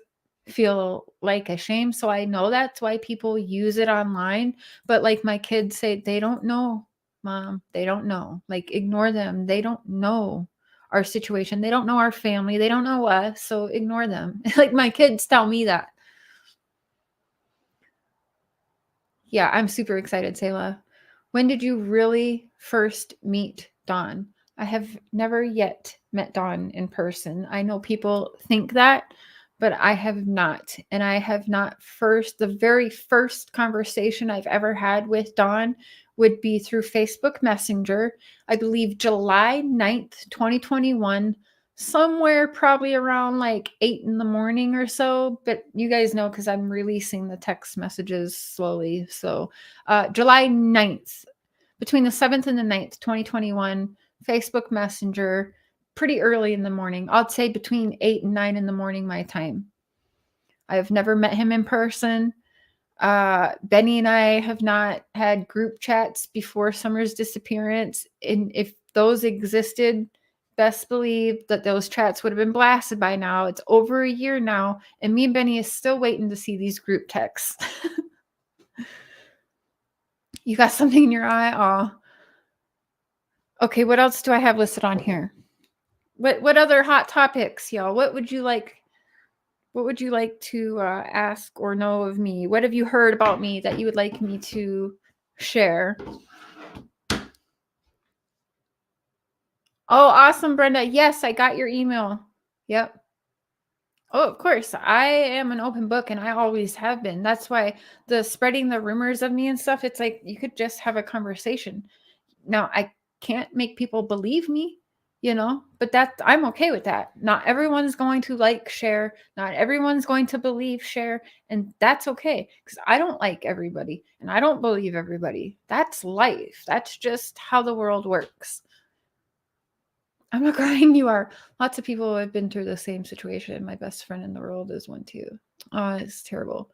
feel like ashamed. So I know that's why people use it online. But like my kids say, they don't know, Mom. They don't know. Like, ignore them. They don't know our situation. They don't know our family. They don't know us. So ignore them. Like my kids tell me that. Yeah, I'm super excited, Selah. When did you really first meet Dawn? I have never yet met Dawn in person. I know people think that, but I have not. And I have not the very first conversation I've ever had with Dawn would be through Facebook Messenger. I believe July 9th, 2021, somewhere probably around like 8 in the morning or so. But you guys know, because I'm releasing the text messages slowly. So July 9th, between the 7th and the 9th, 2021, Facebook Messenger, pretty early in the morning. I'd say between 8 and 9 in the morning, my time. I have never met him in person. Benny and I have not had group chats before Summer's disappearance. And if those existed, best believe that those chats would have been blasted by now. It's over a year now, and me and Benny is still waiting to see these group texts. You got something in your eye? Aw. Okay, what else do I have listed on here? What other hot topics, y'all? What would you like to ask or know of me? What have you heard about me that you would like me to share? Oh, awesome, Brenda. Yes, I got your email. Yep. Oh, of course. I am an open book, and I always have been. That's why the spreading the rumors of me and stuff, it's like you could just have a conversation. Now, I can't make people believe me, but I'm okay with that. Not everyone's going to like Cher. Not everyone's going to believe Cher, and that's okay, because I don't like everybody, and I don't believe everybody. That's life. That's just how the world works. I'm not crying. You are. Lots of people have been through the same situation. My best friend in the world is one too. Oh, it's terrible.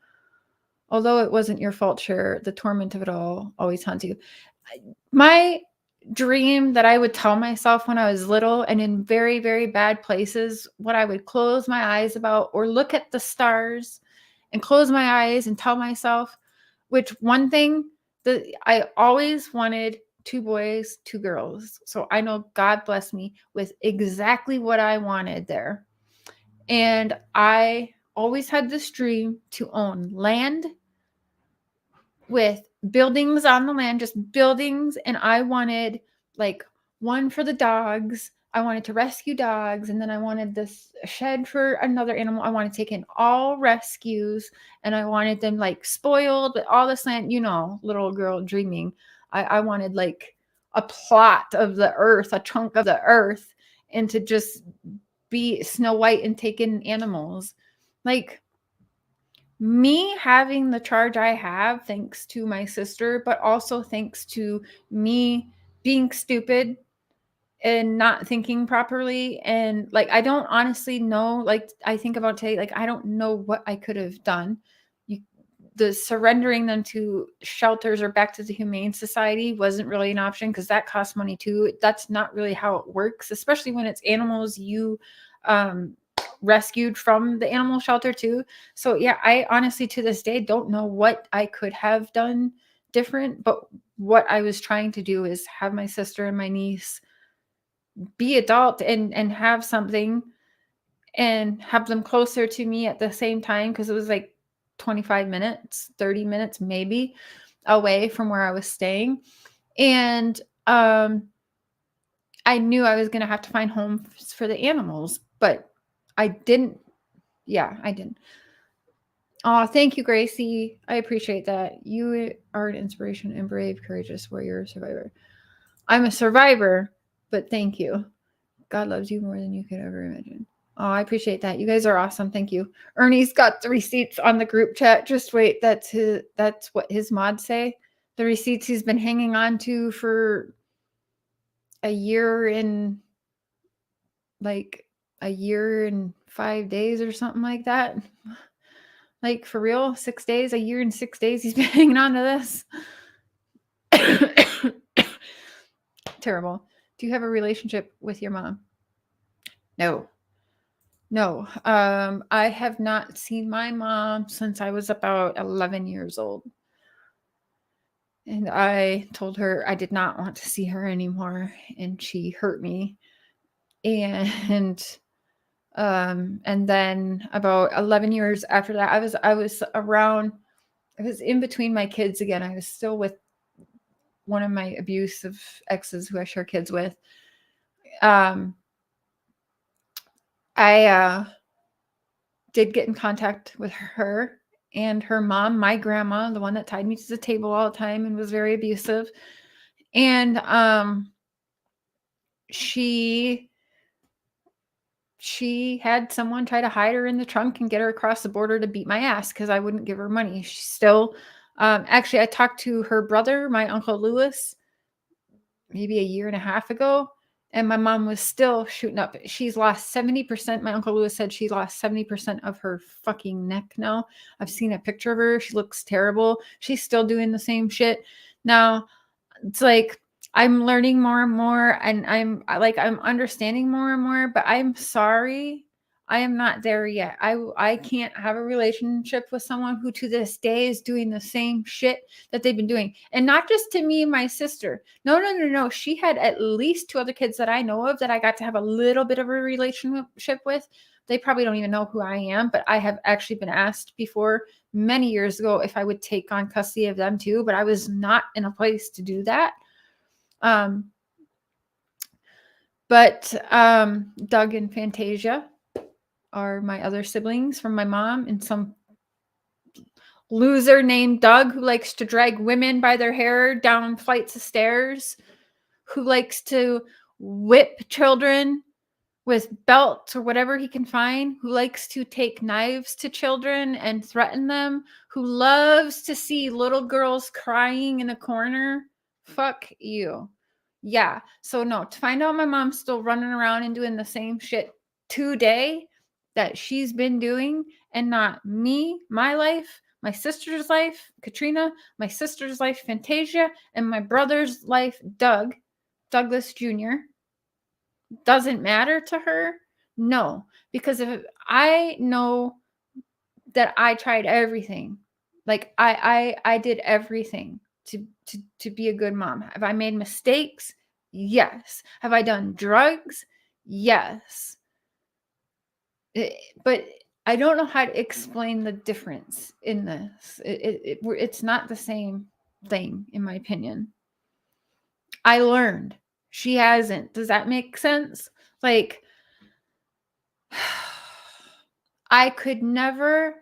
Although it wasn't your fault, Cher, the torment of it all always haunts you. My dream that I would tell myself when I was little and in very, very bad places, what I would close my eyes about or look at the stars and close my eyes and tell myself, which one thing that I always wanted 2 boys, 2 girls. So I know God blessed me with exactly what I wanted there. And I always had this dream to own land with buildings on the land, just buildings. And I wanted like one for the dogs. I wanted to rescue dogs. And then I wanted this shed for another animal. I wanted to take in all rescues and I wanted them like spoiled, all this land, you know, little girl dreaming. I wanted like a plot of the earth, a chunk of the earth, and to just be Snow White and take in animals. Like, me having the charge I have, thanks to my sister, but also thanks to me being stupid and not thinking properly. And like, I don't honestly know, like, I think about today, like, I don't know what I could have done. The surrendering them to shelters or back to the Humane Society wasn't really an option because that costs money too. That's not really how it works, especially when it's animals you rescued from the animal shelter too. So yeah, I honestly to this day don't know what I could have done different, but what I was trying to do is have my sister and my niece be adult and have something and have them closer to me at the same time, because it was like 25 minutes, 30 minutes maybe away from where I was staying. And I knew I was going to have to find homes for the animals, but I didn't. Yeah, I didn't. Oh, thank you, Gracie. I appreciate that. You are an inspiration and brave, courageous warrior, survivor. I'm a survivor, but thank you. God loves you more than you could ever imagine. Oh, I appreciate that. You guys are awesome. Thank you. Ernie's got the receipts on the group chat. Just wait. That's what his mods say. The receipts he's been hanging on to for a year and 5 days or something like that. Like for real, 6 days, a year and 6 days he's been hanging on to this. Terrible. Do you have a relationship with your mom? No. I have not seen my mom since I was about 11 years old. And I told her I did not want to see her anymore, and she hurt me. And then about 11 years after that, I was in between my kids again. I was still with one of my abusive exes who I share kids with. I did get in contact with her and her mom, my grandma, the one that tied me to the table all the time and was very abusive. And she had someone try to hide her in the trunk and get her across the border to beat my ass because I wouldn't give her money. She still, actually, I talked to her brother, my Uncle Lewis, maybe a year and a half ago, and my mom was still shooting up. She's lost 70%. My Uncle Lewis said she lost 70% of her fucking neck now. I've seen a picture of her. She looks terrible. She's still doing the same shit. Now, it's like I'm learning more and more, and I'm understanding more and more, but I'm sorry. I am not there yet. I can't have a relationship with someone who to this day is doing the same shit that they've been doing. And not just to me and my sister. No. She had at least 2 other kids that I know of that I got to have a little bit of a relationship with. They probably don't even know who I am, but I have actually been asked before many years ago if I would take on custody of them too, but I was not in a place to do that. But Doug and Fantasia are my other siblings from my mom, and some loser named Doug who likes to drag women by their hair down flights of stairs, who likes to whip children with belts or whatever he can find, who likes to take knives to children and threaten them, who loves to see little girls crying in a corner. Fuck you. Yeah. So no, to find out my mom's still running around and doing the same shit today that she's been doing, and not me, my life, my sister's life, Katrina, my sister's life, Fantasia, and my brother's life, Douglas Jr., doesn't matter to her. No, because if I know that I tried everything, like I did everything to be a good mom. Have I made mistakes? Yes. Have I done drugs? Yes. But I don't know how to explain the difference in this. It's not the same thing, in my opinion. I learned. She hasn't. Does that make sense? Like, I could never.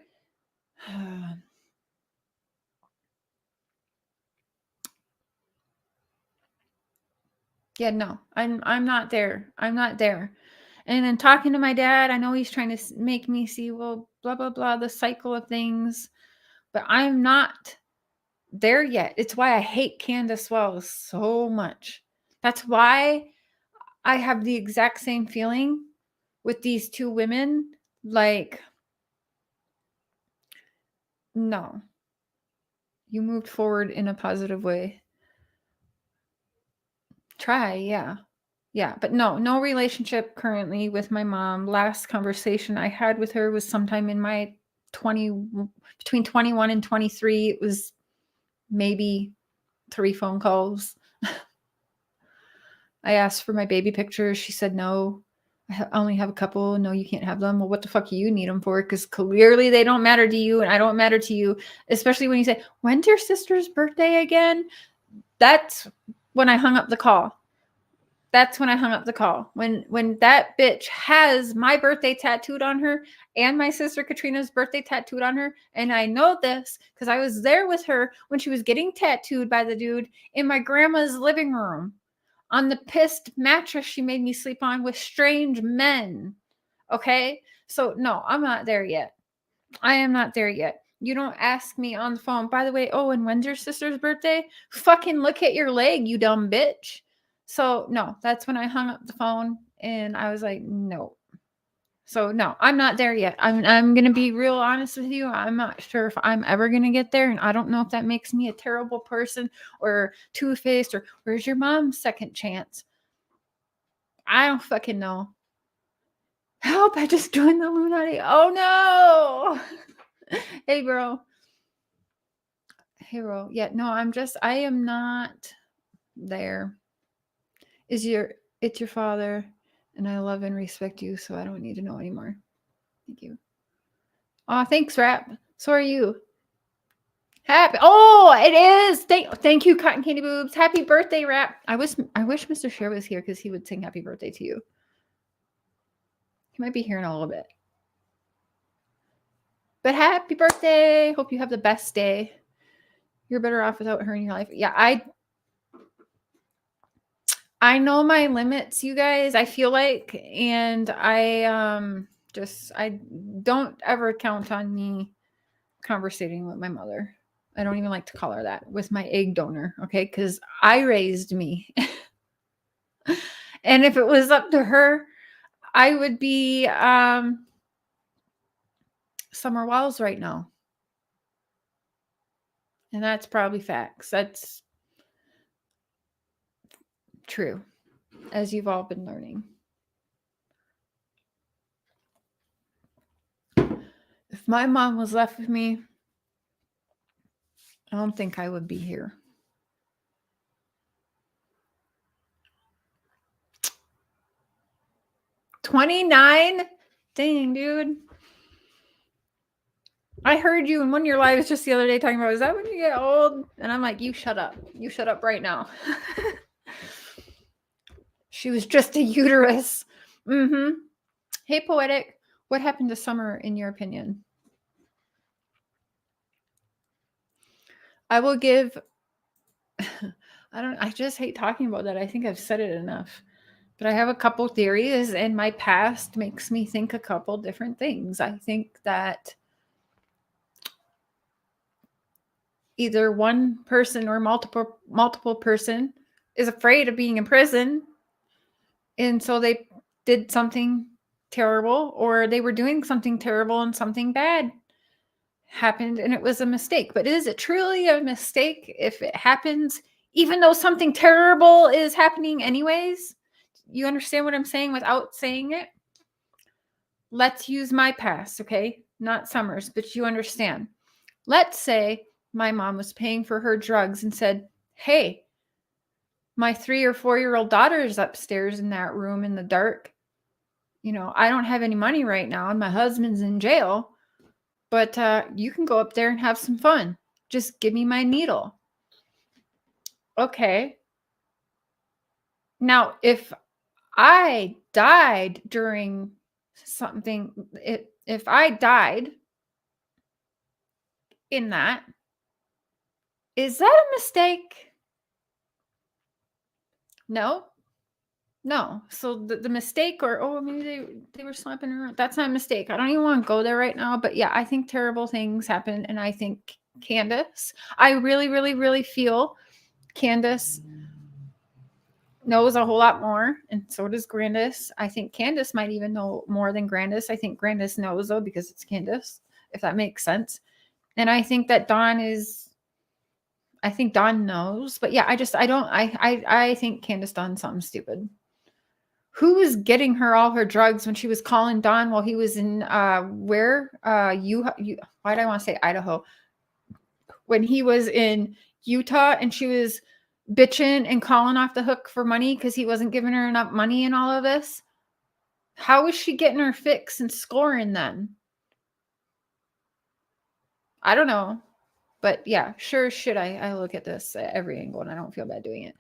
Yeah, no, I'm not there. I'm not there. And then talking to my dad, I know he's trying to make me see, well, blah blah blah, the cycle of things, but I'm not there yet. It's why I hate Candace Wells so much. That's why I have the exact same feeling with these two women. Like, no, you moved forward in a positive way. Try, yeah. Yeah, but no relationship currently with my mom. Last conversation I had with her was sometime in my 20, between 21 and 23. It was maybe 3 phone calls. I asked for my baby pictures. She said no. I only have a couple. No, you can't have them. Well, what the fuck do you need them for? Because clearly they don't matter to you, and I don't matter to you. Especially when you say, "When's your sister's birthday again?" That's when I hung up the call. That's when I hung up the call. When that bitch has my birthday tattooed on her and my sister Katrina's birthday tattooed on her, and I know this because I was there with her when she was getting tattooed by the dude in my grandma's living room on the pissed mattress she made me sleep on with strange men. Okay? So no, I'm not there yet. I am not there yet. You don't ask me on the phone, by the way, oh, and when's your sister's birthday? Fucking look at your leg, you dumb bitch. So no, that's when I hung up the phone and I was like, no. So no, I'm not there yet. I'm gonna be real honest with you. I'm not sure if I'm ever gonna get there, and I don't know if that makes me a terrible person or two-faced or where's your mom's second chance? I don't fucking know. Help! I just joined the Illuminati. Oh no! Hey bro. Hey bro. Yeah, no, I am not there. It's your father, and I love and respect you, so I don't need to know anymore. Thank you. Oh, thanks, Rap. So are you. Happy. Oh, it is. Thank you, Cotton Candy Boobs. Happy birthday, Rap. I wish Mr. Cher was here because he would sing happy birthday to you. He might be here in a little bit. But happy birthday. Hope you have the best day. You're better off without her in your life. Yeah, I know my limits, you guys, I feel like, and I don't ever count on me conversating with my mother. I don't even like to call her that, with my egg donor, okay? Because I raised me. And if it was up to her, I would be Summer Wells right now. And that's probably facts. That's true, as you've all been learning. If my mom was left with me, I don't think I would be here. $29? Dang, dude. I heard you in one of your lives just the other day talking about, is that when you get old? And I'm like, you shut up. You shut up right now. She was just a uterus. Mm-hmm. Hey, Poetic. What happened to Summer, in your opinion? I will give... I just hate talking about that. I think I've said it enough. But I have a couple theories, and my past makes me think a couple different things. I think that either one person or multiple person is afraid of being in prison, and so they did something terrible, or they were doing something terrible and something bad happened and it was a mistake. But is it truly a mistake if it happens even though something terrible is happening anyways? You understand what I'm saying without saying it? Let's use my past, okay? Not Summer's, but you understand. Let's say my mom was paying for her drugs and said, hey, my 3 or 4-year-old daughter is upstairs in that room in the dark. I don't have any money right now and my husband's in jail, but you can go up there and have some fun. Just give me my needle. Okay. Now, if I died during something, if I died in that, is that a mistake? No. No. So the mistake, or maybe they were slapping her around. That's not a mistake. I don't even want to go there right now. But yeah, I think terrible things happen. And I think Candace, I really, really, really feel Candace knows a whole lot more. And so does Grandis. I think Candace might even know more than Grandis. I think Grandis knows though, because it's Candace, if that makes sense. And I think that I think Dawn knows. But yeah, I think Candace done something stupid. Who was getting her all her drugs when she was calling Don while he was in why did I want to say Idaho? When he was in Utah and she was bitching and calling off the hook for money because he wasn't giving her enough money and all of this. How was she getting her fix and scoring then? I don't know. But yeah, sure should I look at this at every angle and I don't feel bad doing it.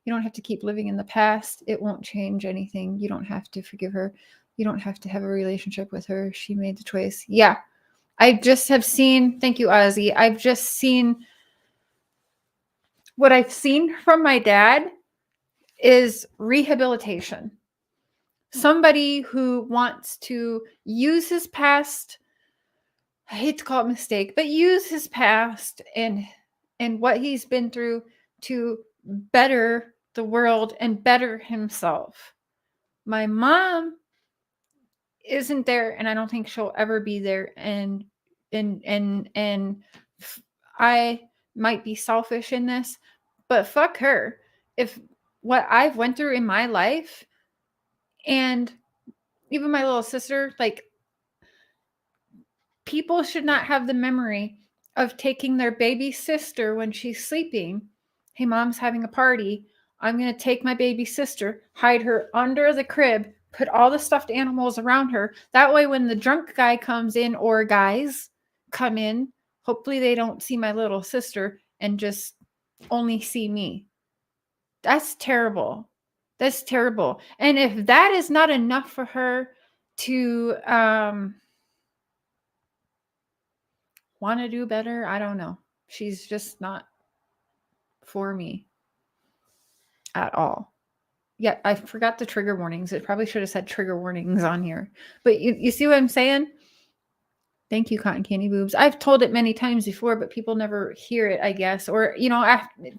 You don't have to keep living in the past. It won't change anything. You don't have to forgive her. You don't have to have a relationship with her. She made the choice. Yeah. I just have seen, thank you, Ozzy. I've just seen what I've seen from my dad is rehabilitation. Somebody who wants to use his past, I hate to call it mistake, but use his past and what he's been through to better the world and better himself. My mom isn't there, and I don't think she'll ever be there. And I might be selfish in this, but fuck her. If what I've went through in my life, and even my little sister, like, people should not have the memory of taking their baby sister when she's sleeping. Hey, mom's having a party. I'm going to take my baby sister, hide her under the crib, put all the stuffed animals around her. That way, when the drunk guy comes in or guys come in, hopefully they don't see my little sister and just only see me. That's terrible. That's terrible. And if that is not enough for her to want to do better, I don't know. She's just not for me at all. Yeah, I forgot the trigger warnings. It probably should have said trigger warnings on here. But you see what I'm saying? Thank you, Cotton Candy Boobs. I've told it many times before, but people never hear it, I guess. Or,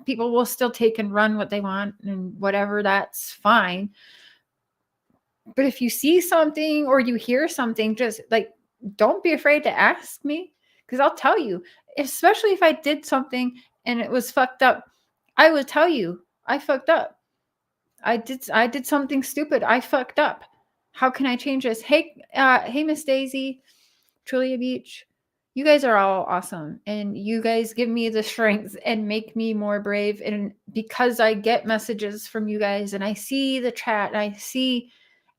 people will still take and run what they want and whatever, that's fine. But if you see something or you hear something, just like, don't be afraid to ask me, because I'll tell you, especially if I did something and it was fucked up. I would tell you, I fucked up. I did something stupid. I fucked up. How can I change this? Hey, Miss Daisy, Trulia Beach, you guys are all awesome. And you guys give me the strength and make me more brave. And because I get messages from you guys and I see the chat and I see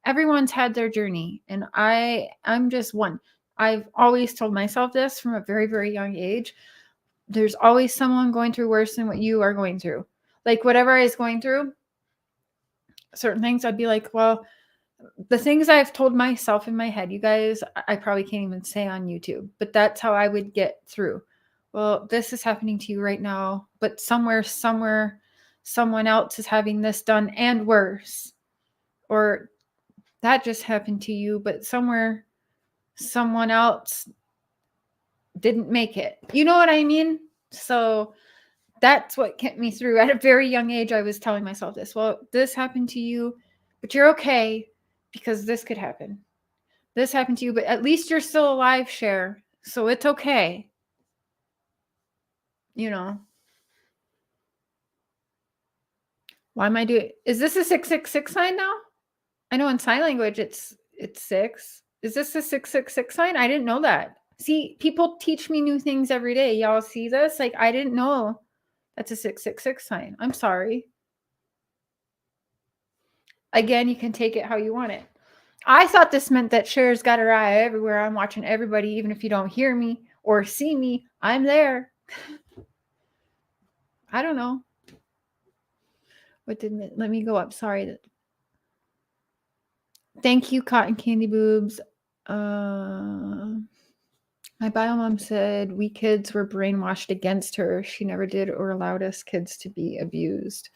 everyone's had their journey, and I'm just one. I've always told myself this from a very, very young age. There's always someone going through worse than what you are going through. Like, whatever I was going through, certain things I'd be like, well, the things I've told myself in my head, you guys, I probably can't even say on YouTube, but that's how I would get through. Well, this is happening to you right now, but somewhere, someone else is having this done and worse. Or that just happened to you, but somewhere, someone else didn't make it. You know what I mean? So that's what kept me through. At a very young age, I was telling myself this. Well, this happened to you, but you're okay because this could happen. This happened to you, but at least you're still alive, Cher. So it's okay. Why am I doing? Is this a 666 sign now? I know in sign language it's 6. Is this a 666 sign? I didn't know that. See, people teach me new things every day. Y'all see this? Like, I didn't know that's a 666 sign. I'm sorry. Again, you can take it how you want it. I thought this meant that Cher's got her eye everywhere. I'm watching everybody, even if you don't hear me or see me, I'm there. I don't know. What did let me go up? Sorry. Thank you, Cotton Candy Boobs. My bio mom said we kids were brainwashed against her. She never did or allowed us kids to be abused.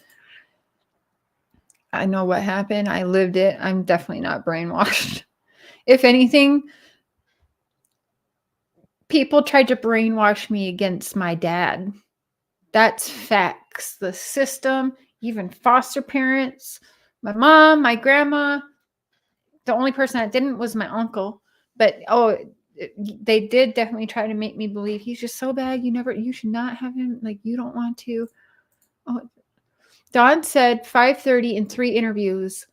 I know what happened. I lived it. I'm definitely not brainwashed. If anything, people tried to brainwash me against my dad. That's facts. The system, even foster parents, my mom, my grandma. The only person that didn't was my uncle. But they did definitely try to make me believe he's just so bad. You should not have him. Like, you don't want to. Oh, Don said 5:30 in 3 interviews.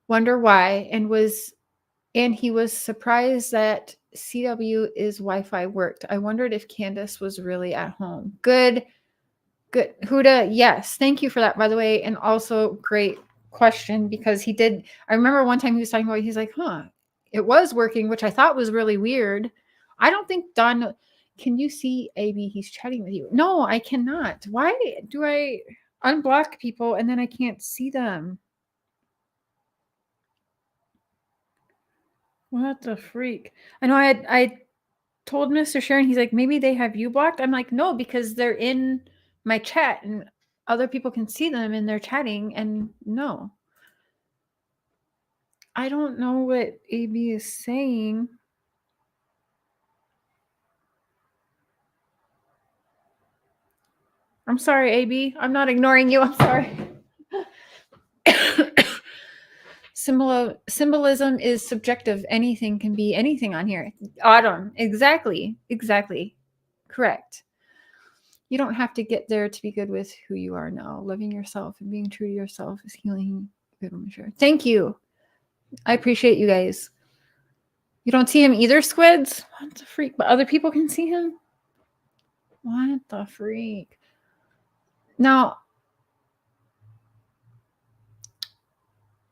Wonder why, and he was surprised that CW is Wi-Fi worked. I wondered if Candace was really at home. Good. Huda, yes. Thank you for that, by the way. And also great question, because he did. I remember one time he was talking about, he's like, it was working, which I thought was really weird. I don't think Don, can you see AB? He's chatting with you. No, I cannot. Why do I unblock people and then I can't see them? What the freak? I know I told Mr. Sharon, he's like, maybe they have you blocked. I'm like, no, because they're in my chat and other people can see them and they're chatting. And no, I don't know what AB is saying. I'm sorry, AB. I'm not ignoring you. I'm sorry. Symbolism is subjective. Anything can be anything on here. Autumn. Exactly. Correct. You don't have to get there to be good with who you are now. Loving yourself and being true to yourself is healing. Good woman, sure. Thank you. I appreciate you guys. You don't see him either, Squids? What the freak? But other people can see him? What the freak? Now,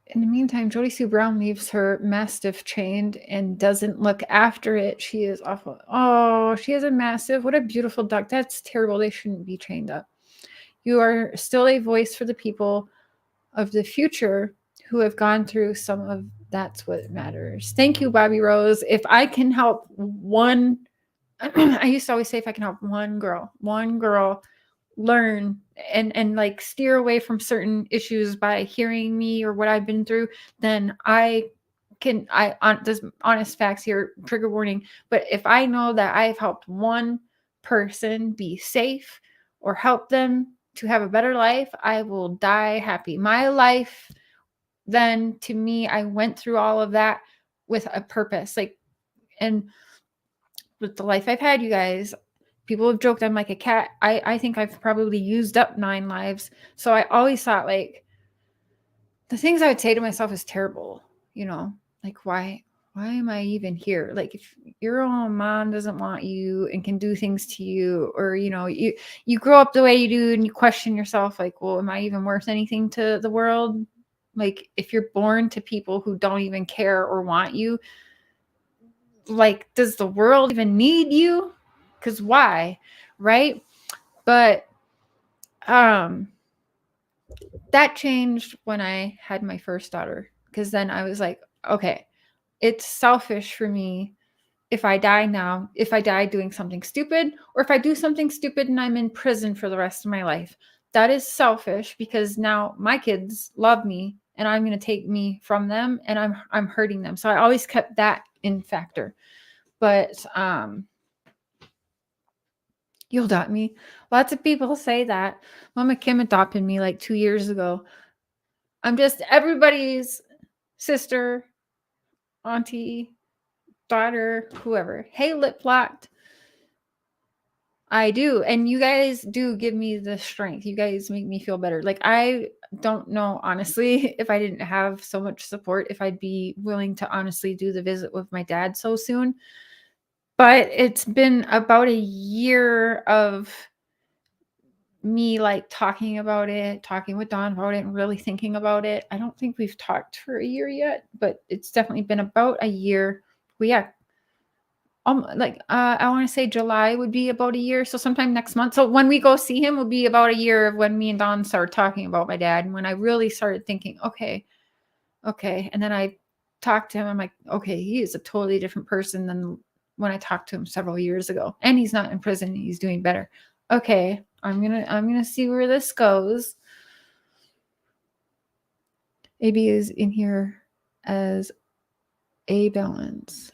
in the meantime, Jodie Sue Brown leaves her Mastiff chained and doesn't look after it. She is awful. Oh, she has a Mastiff. What a beautiful dog. That's terrible. They shouldn't be chained up. You are still a voice for the people of the future who have gone through some of that's what matters. Thank you, Bobby Rose. If I can help one, I used to always say, if I can help one girl learn and like steer away from certain issues by hearing me or what I've been through, then this honest facts here, trigger warning. But if I know that I've helped one person be safe or help them to have a better life, I will die happy. My life, then, to me, I went through all of that with a purpose. Like, and with the life I've had, you guys, people have joked I'm like a cat. I think I've probably used up 9 lives. So I always thought, like, the things I would say to myself is terrible, like, why am I even here? Like, if your own mom doesn't want you and can do things to you, or, you grow up the way you do and you question yourself, like, well, am I even worth anything to the world? Like, if you're born to people who don't even care or want you, like, does the world even need you? Because why? Right? But that changed when I had my first daughter, because then I was like, okay, it's selfish for me if I die now, if I die doing something stupid, or if I do something stupid and I'm in prison for the rest of my life. That is selfish, because now my kids love me and I'm going to take me from them, and I'm hurting them. So I always kept that in factor. But you'll adopt me. Lots of people say that. Mama Kim adopted me like 2 years ago. I'm just everybody's sister, auntie, daughter, whoever. Hey, lip locked. I do. And you guys do give me the strength. You guys make me feel better. Like, I don't know, honestly, if I didn't have so much support, if I'd be willing to honestly do the visit with my dad so soon. But it's been about a year of me like talking about it, talking with Dawn about it, and really thinking about it. I don't think we've talked for a year yet, but it's definitely been about a year. Well, yeah. I want to say July would be about a year. So sometime next month. So when we go see him will be about a year of when me and Dawn started talking about my dad. And when I really started thinking, okay. And then I talked to him. I'm like, okay, he is a totally different person than when I talked to him several years ago. And he's not in prison. He's doing better. Okay. I'm gonna see where this goes. AB is in here as a balance.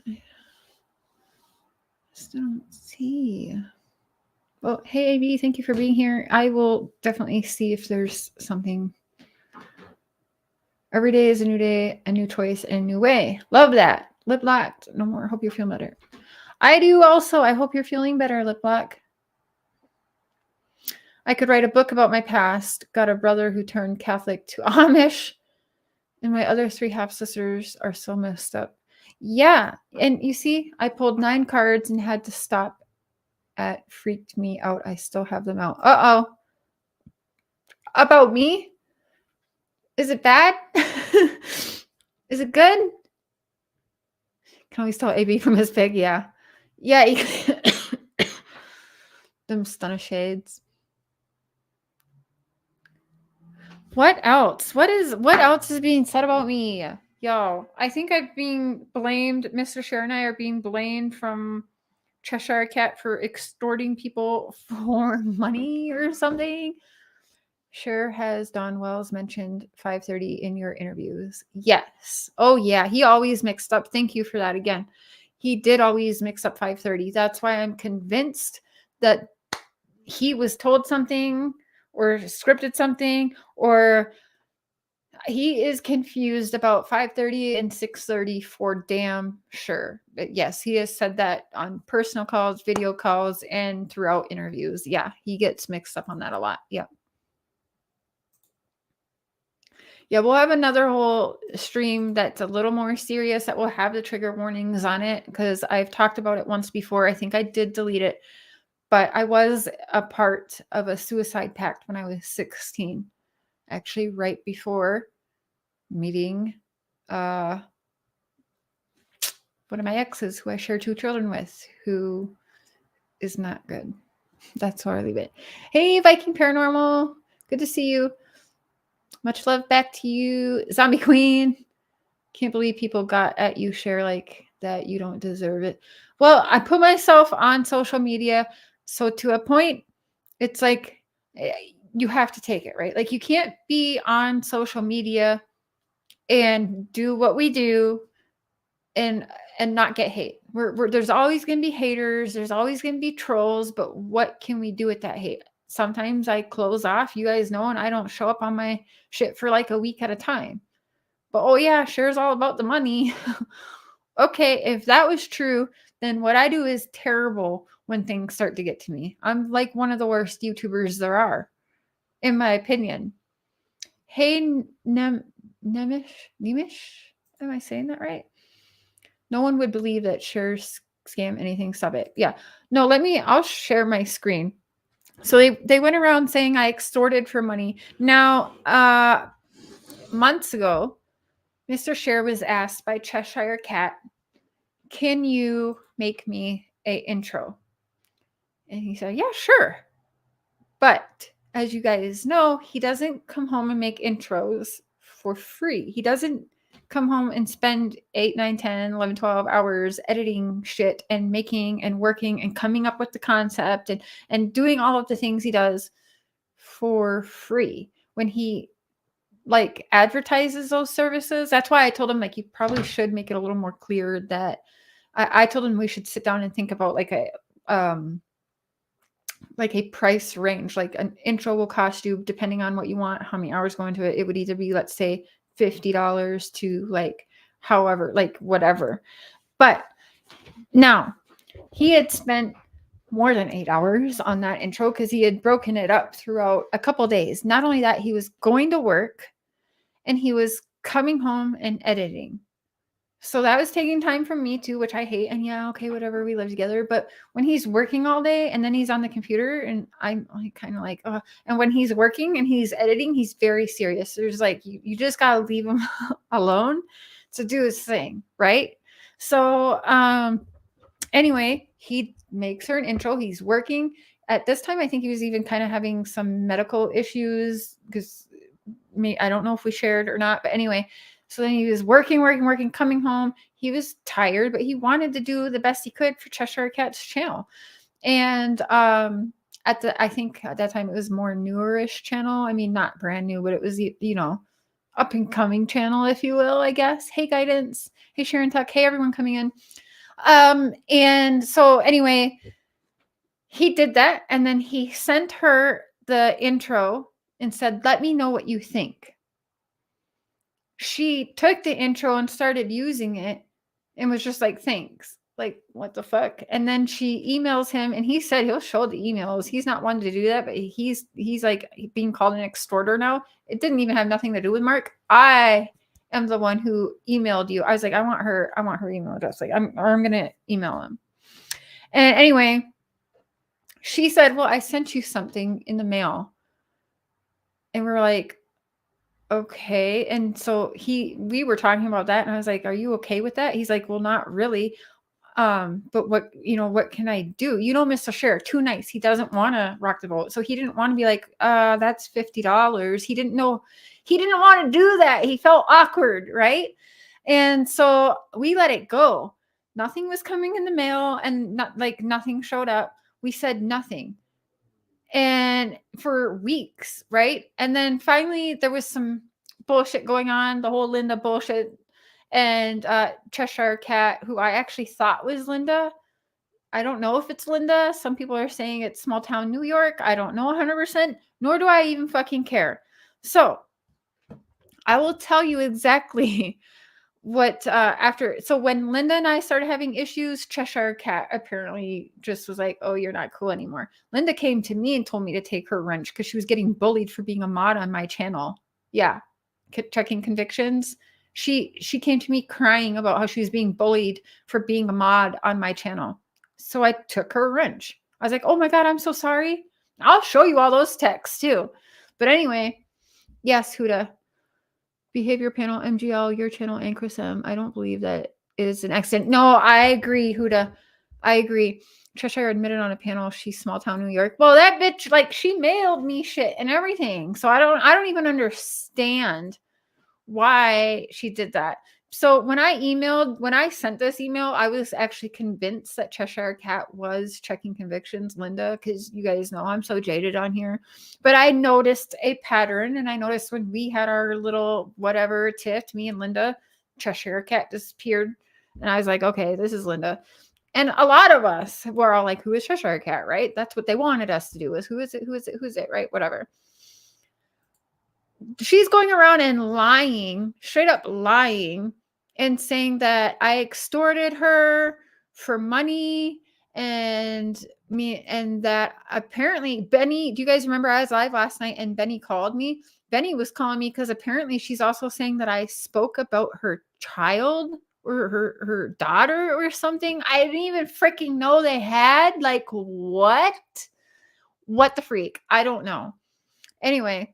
Still don't see. Well, hey AB, thank you for being here. I will definitely see if there's something. Every day is a new day, a new choice, and a new way. Love that. Lip locked. No more. Hope you're feeling better. I do also. I hope you're feeling better, Lip lock. I could write a book about my past. Got a brother who turned Catholic to Amish. And my other 3 half sisters are so messed up. Yeah. And you see, I pulled 9 cards and had to stop at freaked me out. I still have them out. Uh-oh. About me? Is it bad? Is it good? Can always tell AB from his pig. Yeah. Yeah. Them stunner shades. What else? What else is being said about me? Yo, I think I'm being blamed. Mr. Cher and I are being blamed from Cheshire Cat for extorting people for money or something. Cher has Don Wells mentioned 5:30 in your interviews. Yes. Oh yeah, he always mixed up. Thank you for that again. He did always mix up 5:30. That's why I'm convinced that he was told something or scripted something, or he is confused about 5:30 and 6:30 for damn sure. But yes, he has said that on personal calls, video calls, and throughout interviews. Yeah, he gets mixed up on that a lot. Yeah. Yeah, we'll have another whole stream that's a little more serious that will have the trigger warnings on it because I've talked about it once before. I think I did delete it, but I was a part of a suicide pact when I was 16, actually right before meeting one of my exes who I share 2 children with, who is not good. That's where I leave it. Hey, Viking Paranormal. Good to see you. Much love back to you, Zombie Queen. Can't believe people got at you, Cher, like that. You don't deserve it. Well, I put myself on social media. So to a point, it's like you have to take it, right? Like you can't be on social media and do what we do and not get hate. There's always going to be haters. There's always going to be trolls. But what can we do with that hate? Sometimes I close off, you guys know, and I don't show up on my shit for like a week at a time. But oh yeah, Cher's all about the money. Okay, if that was true, then what I do is terrible when things start to get to me. I'm like one of the worst YouTubers there are, in my opinion. Hey, Nemish? Am I saying that right? No one would believe that Cher's scam anything. Stop it. Yeah. No, I'll share my screen. So they went around saying I extorted for money. Now, months ago, Mr. Cher was asked by Cheshire Cat, can you make me a intro? And he said, yeah, sure. But as you guys know, he doesn't come home and make intros for free. He doesn't come home and spend 8, 9, 10, 11, 12 hours editing shit and making and working and coming up with the concept and doing all of the things he does for free. When he like advertises those services, that's why I told him like you probably should make it a little more clear that I told him we should sit down and think about like a price range. Like an intro will cost you, depending on what you want, how many hours go into it. It would either be, let's say, $50 to like however, like whatever. But now he had spent more than 8 hours on that intro because he had broken it up throughout a couple days. Not only that, he was going to work and he was coming home and editing. So that was taking time from me too, which I hate. And yeah, okay, whatever, we live together. But when he's working all day and then he's on the computer and I'm like kind of like, and when he's working and he's editing, he's very serious. There's like, you just got to leave him alone to do his thing. Right. So, anyway, he makes her an intro. He's working at this time. I think he was even kind of having some medical issues because I don't know if we shared or not, but anyway, so then he was working, coming home. He was tired, but he wanted to do the best he could for Cheshire Cat's channel. And I think at that time it was more newerish channel. I mean, not brand new, but it was, up and coming channel, if you will, I guess. Hey, Guidance. Hey, Sharon Tuck. Hey, everyone coming in. And so anyway, he did that. And then he sent her the intro and said, let me know what you think. She took the intro and started using it and was just like, thanks. Like, what the fuck? And then she emails him and he said he'll show the emails. He's not one to do that, but he's like being called an extorter now. It didn't even have nothing to do with Mark. I am the one who emailed you. I was like, I want her email address. Like, I'm gonna email him. And anyway, she said, well, I sent you something in the mail. And we're like, okay. And so we were talking about that and I was like, are you okay with that? He's like, well, not really. But what can I do? Mr. Cher, too nice. He doesn't want to rock the boat. So he didn't want to be like, that's $50. He didn't want to do that. He felt awkward. Right. And so we let it go. Nothing was coming in the mail and nothing showed up. We said nothing. And for weeks, right? And then finally there was some bullshit going on, the whole Linda bullshit. And Cheshire Cat, who I actually thought was Linda. I don't know if it's Linda. Some people are saying it's small town New York. I don't know 100%, nor do I even fucking care. So I will tell you exactly what so when Linda and I started having issues, Cheshire Cat apparently just was like, oh, you're not cool anymore. Linda came to me and told me to take her wrench because she was getting bullied for being a mod on my channel. Yeah. Checking convictions. She came to me crying about how she was being bullied for being a mod on my channel. So I took her wrench. I was like, oh my God, I'm so sorry. I'll show you all those texts too. But anyway, yes, Huda. Behavior panel, MGL, your channel, and Chris M. I don't believe that is an accident. No, I agree, Huda. I agree. Cheshire admitted on a panel she's small town New York. Well, that bitch, like, she mailed me shit and everything. So I don't even understand why she did that. So when I sent this email, I was actually convinced that Cheshire Cat was checking convictions, Linda, because you guys know I'm so jaded on here. But I noticed a pattern, and I noticed when we had our little whatever tiff, me and Linda, Cheshire Cat disappeared. And I was like, okay, this is Linda. And a lot of us were all like, who is Cheshire Cat, right? That's what they wanted us to do, was who is it, right? Whatever. She's going around and lying, straight up lying, and saying that I extorted her for money and that apparently Benny, do you guys remember I was live last night and Benny called me? Benny was calling me because apparently she's also saying that I spoke about her child or her daughter or something. I didn't even freaking know they had. Like, what? What the freak? I don't know. Anyway,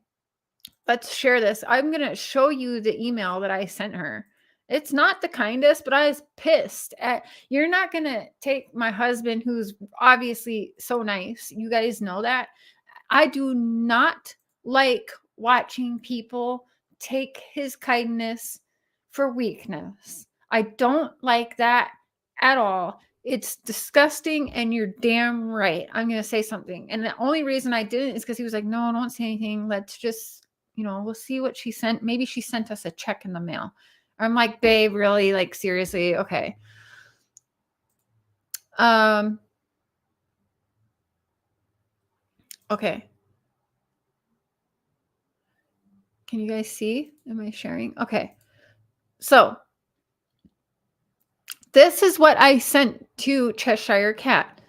let's share this. I'm going to show you the email that I sent her. It's not the kindest, but I was pissed at, you're not going to take my husband, who's obviously so nice. You guys know that. I do not like watching people take his kindness for weakness. I don't like that at all. It's disgusting, and you're damn right. I'm going to say something. And the only reason I didn't is because he was like, no, don't say anything. Let's just, we'll see what she sent. Maybe she sent us a check in the mail. I'm like, babe, really? Like, seriously? Okay. Okay. Can you guys see? Am I sharing? Okay. So this is what I sent to Cheshire Cat,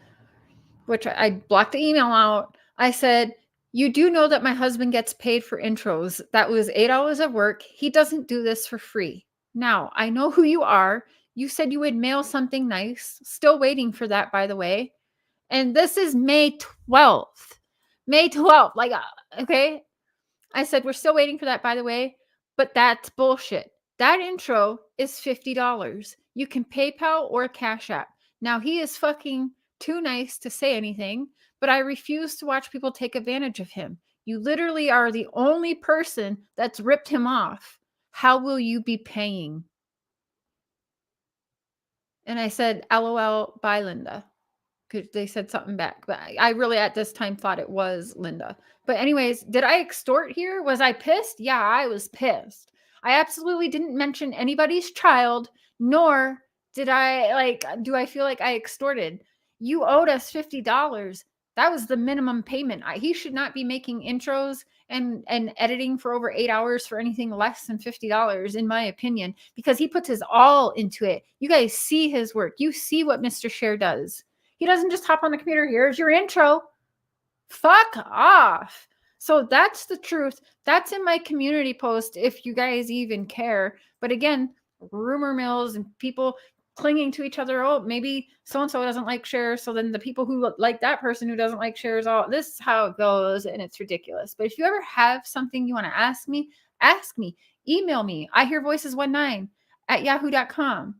which I blocked the email out. I said, you do know that my husband gets paid for intros. That was 8 hours of work. He doesn't do this for free. Now, I know who you are. You said you would mail something nice. Still waiting for that, by the way. And this is May 12th. May 12th. Like, okay. I said, we're still waiting for that, by the way. But that's bullshit. That intro is $50. You can PayPal or Cash App. Now, he is fucking too nice to say anything, but I refuse to watch people take advantage of him. You literally are the only person that's ripped him off. How will you be paying? And I said, LOL, bye, Linda. Because they said something back. But I really at this time thought it was Linda. But anyways, did I extort here? Was I pissed? Yeah, I was pissed. I absolutely didn't mention anybody's child, nor did I do I feel like I extorted. You owed us $50. That was the minimum payment. He should not be making intros and editing for over 8 hours for anything less than $50, in my opinion, because he puts his all into it. You guys see his work. You see what Mr. Cher does. He doesn't just hop on the computer. Here's your intro. Fuck off. So that's the truth. That's in my community post if you guys even care. But again, rumor mills and people clinging to each other. Oh, maybe so-and-so doesn't like Cher. So then the people who like that person who doesn't like Cher is all, this is how it goes. And it's ridiculous. But if you ever have something you want to ask me, email me. ihearvoices19@yahoo.com.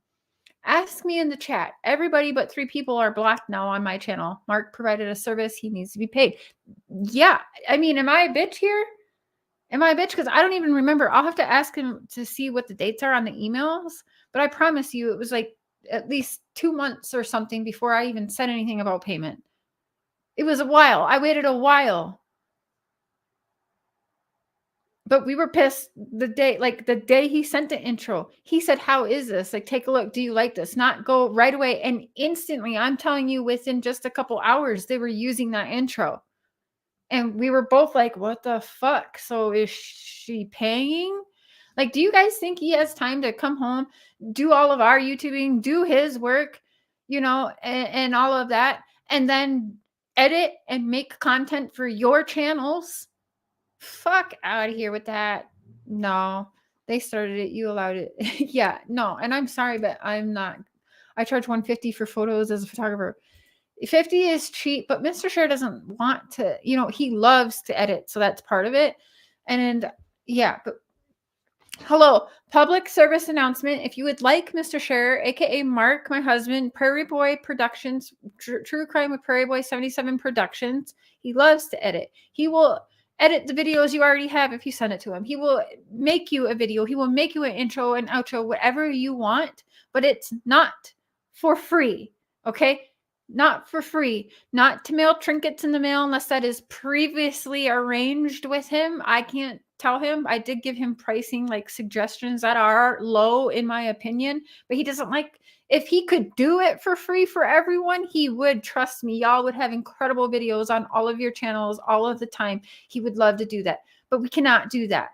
Ask me in the chat. Everybody but 3 people are blocked now on my channel. Mark provided a service. He needs to be paid. Yeah. I mean, am I a bitch here? Am I a bitch? Because I don't even remember. I'll have to ask him to see what the dates are on the emails. But I promise you, it was like at least 2 months or something before I even said anything about payment. It was a while. I waited a while. But we were pissed the day he sent the intro. He said, how is this? Like, take a look. Do you like this? Not go right away. And instantly, I'm telling you, within just a couple hours, they were using that intro. And we were both like, what the fuck? So is she paying? Like, do you guys think he has time to come home, do all of our YouTubing, do his work, and all of that, and then edit and make content for your channels? Fuck out of here with that. No, they started it. You allowed it. Yeah, no. And I'm sorry, but I'm not. I charge $150 for photos as a photographer. $50 is cheap, but Mr. Cher doesn't want to, he loves to edit. So that's part of it. And yeah, but hello, public service announcement. If you would like Mr. Cher, aka Mark, my husband, Prairie Boy Productions, True Crime with Prairie Boy 77 Productions, he loves to edit. He will edit the videos you already have if you send it to him. He will make you a video. He will make you an intro and outro, whatever you want, but it's not for free, okay? Not for free. Not to mail trinkets in the mail unless that is previously arranged with him. I can't tell him. I did give him pricing suggestions that are low in my opinion, but he doesn't like. If he could do it for free for everyone, he would. Trust me, y'all would have incredible videos on all of your channels all of the time. He would love to do that, but we cannot do that.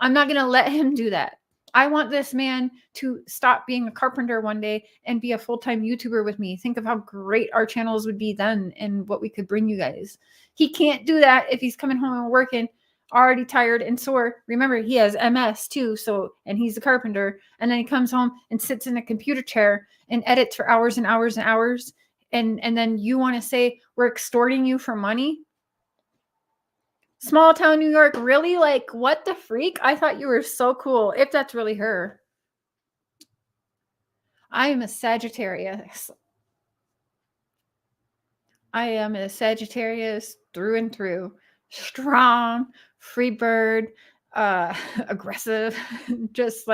I'm not going to let him do that. I want this man to stop being a carpenter one day and be a full-time YouTuber with me. Think of how great our channels would be then and what we could bring you guys. He can't do that if he's coming home and working, already tired and sore. Remember, he has MS too, and he's a carpenter. And then he comes home and sits in a computer chair and edits for hours and hours and hours. And then you want to say we're extorting you for money? Small town New York, really? What the freak? I thought you were so cool. If that's really her. I am a Sagittarius. I am a Sagittarius through and through. Strong, free bird, aggressive, just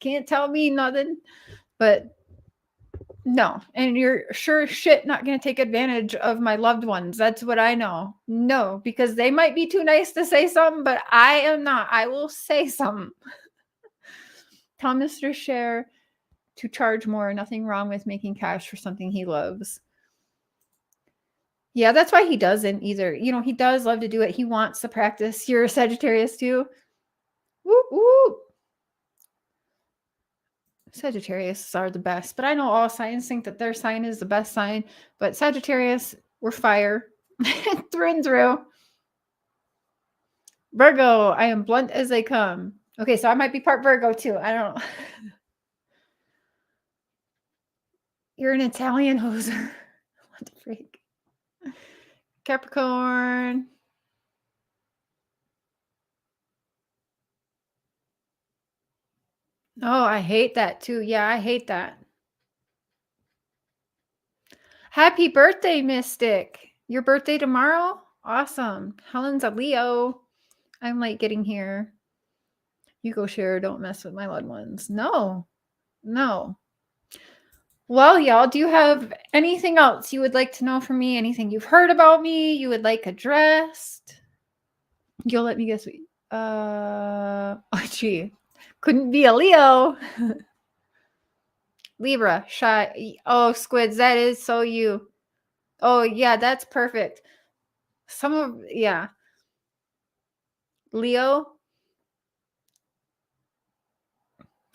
can't tell me nothing. But no, and you're sure shit not going to take advantage of my loved ones. That's what I know. No, because they might be too nice to say something, but I am not. I will say something. Tell Mr. Cher to charge more. Nothing wrong with making cash for something he loves. Yeah, that's why he doesn't either. He does love to do it. He wants to practice. You're a Sagittarius too. Whoop, whoop. Sagittarius are the best, but I know all signs think that their sign is the best sign, but Sagittarius, we're fire through and through. Virgo, I am blunt as they come. Okay, so I might be part Virgo too. I don't know. You're an Italian hoser. What the freak? Capricorn. Oh, I hate that too. Yeah, I hate that. Happy birthday, Mystic. Your birthday tomorrow? Awesome. Helen's a Leo. I'm late getting here. You go, Cher. Don't mess with my loved ones. No. Well, y'all, do you have anything else you would like to know from me? Anything you've heard about me you would like addressed? You'll let me guess. Oh, gee. Couldn't be a Leo. Libra, shy. Oh, Squids, that is so you. Oh, yeah, that's perfect. Yeah. Leo,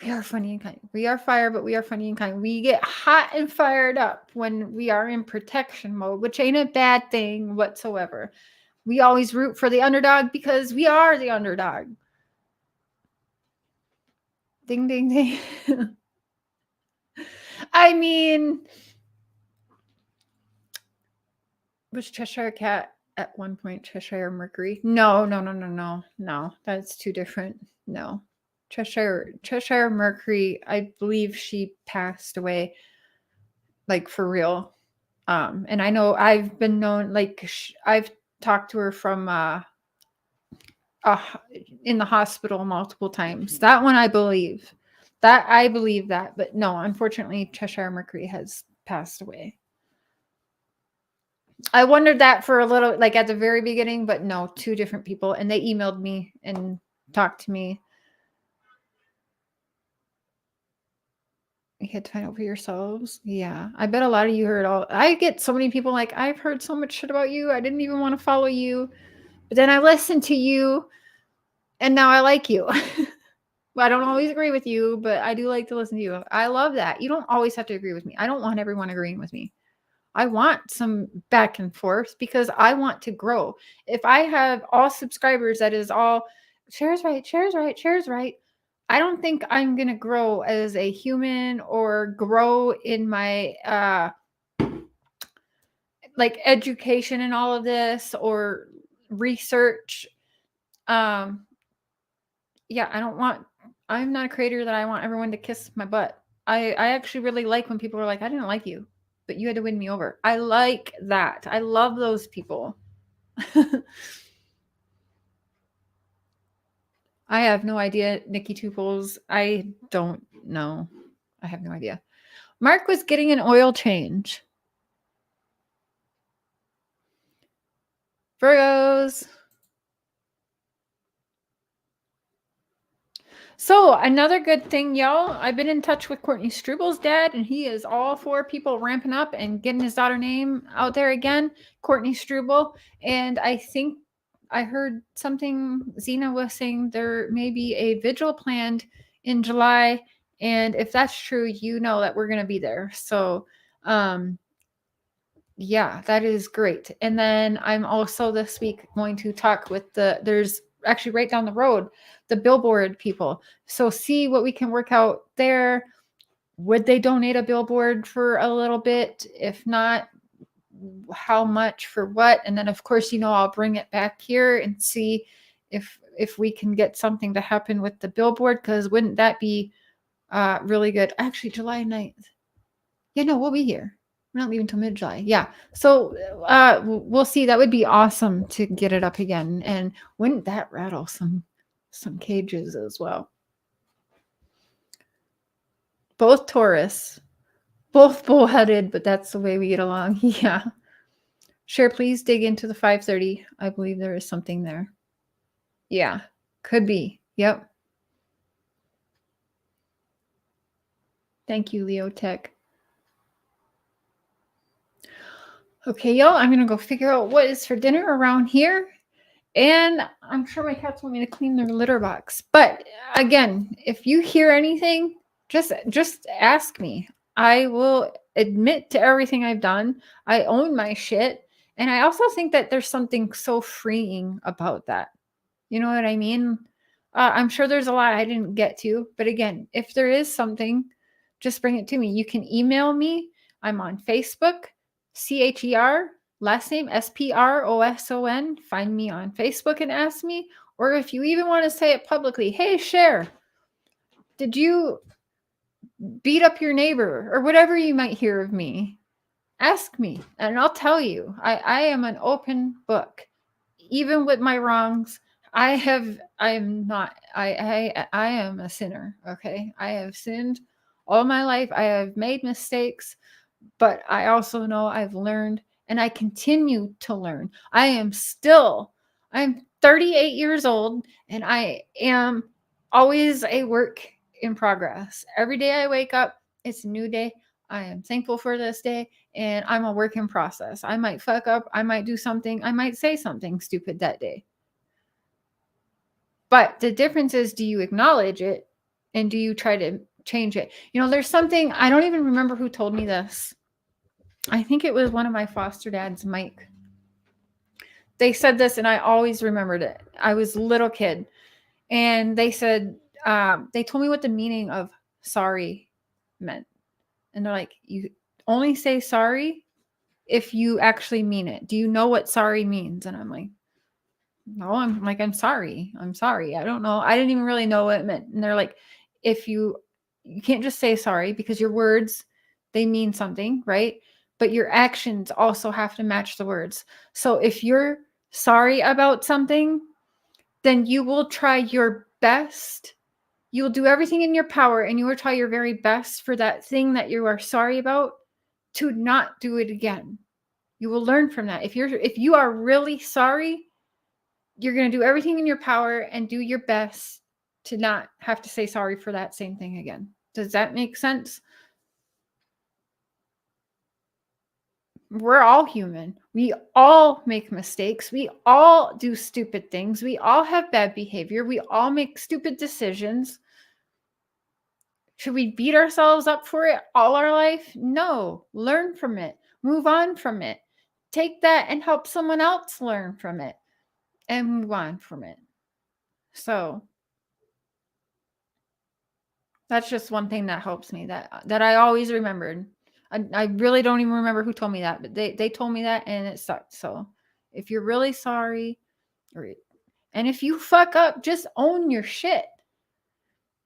we are funny and kind. We are fire, but we are funny and kind. We get hot and fired up when we are in protection mode, which ain't a bad thing whatsoever. We always root for the underdog because we are the underdog. Ding, ding, ding. I mean, was Cheshire Cat at one point Cheshire Mercury? No. That's too different. No. Cheshire Mercury, I believe she passed away, like for real. And I know I've been known, like I've talked to her from in the hospital multiple times. That one I believe. That, but no, unfortunately, Cheshire Mercury has passed away. I wondered that for a little, like at the very beginning, but no, two different people, and they emailed me and talked to me. You had to find out for yourselves. Yeah, I bet a lot of you heard all. I get so many people like, I've heard so much shit about you. I didn't even want to follow you, but then I listened to you, and now I like you. I don't always agree with you, but I do like to listen to you. I love that. You don't always have to agree with me. I don't want everyone agreeing with me. I want some back and forth because I want to grow. If I have all subscribers that is all Cher's right, Cher's right, Cher's right, I don't think I'm going to grow as a human or grow in my like education and all of this or research. Yeah, I'm not a creator that I want everyone to kiss my butt. I actually really like when people are like, I didn't like you, but you had to win me over. I like that. I love those people. I have no idea, Nikki Tuples. I don't know. I have no idea. Mark was getting an oil change. Virgos. So another good thing, y'all, I've been in touch with Courtney Struebel's dad, and he is all for people ramping up and getting his daughter name out there again, Courtney Struebel. And I think I heard something Zena was saying there may be a vigil planned in July. And if that's true, you know that we're going to be there. So, yeah, that is great. And then I'm also this week going to talk with there's actually right down the road, the billboard people. So see what we can work out there. Would they donate a billboard for a little bit? If not, how much for what? And then of course, I'll bring it back here and see if we can get something to happen with the billboard, because wouldn't that be really good? Actually, July 9th. Yeah, no, we'll be here. We're not leaving until mid-July. Yeah. So we'll see. That would be awesome to get it up again. And wouldn't that rattle some cages as well? Both Taurus, both bullheaded, but that's the way we get along. Yeah. Cher, please dig into the 530. I believe there is something there. Yeah. Could be. Yep. Thank you, Leo Tech. Okay, y'all, I'm going to go figure out what is for dinner around here. And I'm sure my cats want me to clean their litter box. But again, if you hear anything, just ask me. I will admit to everything I've done. I own my shit. And I also think that there's something so freeing about that. You know what I mean? I'm sure there's a lot I didn't get to, but again, if there is something, just bring it to me. You can email me. I'm on Facebook, CHER, last name SPROSON. Find me on Facebook and ask me. Or if you even want to say it publicly, hey, Cher, did you beat up your neighbor or whatever you might hear of me? Ask me and I'll tell you. I am an open book. Even with my wrongs, I am a sinner. Okay. I have sinned all my life. I have made mistakes, but I also know I've learned and I continue to learn. I'm 38 years old and I am always a work in progress. Every day I wake up, it's a new day. I am thankful for this day and I'm a work in process. I might fuck up. I might do something. I might say something stupid that day. But the difference is, do you acknowledge it and do you try to change it? You know, there's something, I don't even remember who told me this. I think it was one of my foster dads, Mike. They said this and I always remembered it. I was a little kid and they said, they told me what the meaning of sorry meant. And they're like, you only say sorry if you actually mean it. Do you know what sorry means? And I'm like, no, I'm sorry. I'm sorry. I don't know. I didn't even really know what it meant. And they're like, if you can't just say sorry because your words, they mean something, right? But your actions also have to match the words. So if you're sorry about something, then you will try your best. You will do everything in your power and you will try your very best for that thing that you are sorry about to not do it again. You will learn from that. If you are really sorry, you're going to do everything in your power and do your best to not have to say sorry for that same thing again. Does that make sense? We're all human. We all make mistakes. We all do stupid things. We all have bad behavior. We all make stupid decisions. Should we beat ourselves up for it all our life? No. Learn from it. Move on from it. Take that and help someone else learn from it and move on from it. So that's just one thing that helps me that I always remembered. I really don't even remember who told me that, but they told me that and it sucked. So if you're really sorry, and if you fuck up, just own your shit.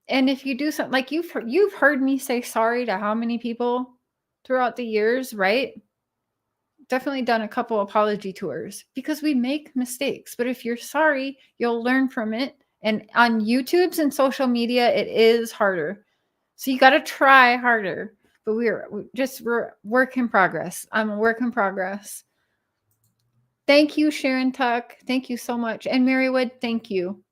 And if you do something like you've heard me say sorry to how many people throughout the years, right? Definitely done a couple apology tours because we make mistakes. But if you're sorry, you'll learn from it. And on YouTube's and social media, it is harder. So you got to try harder. But we're work in progress. I'm a work in progress. Thank you, Sharon Tuck. Thank you so much. And Marywood, thank you.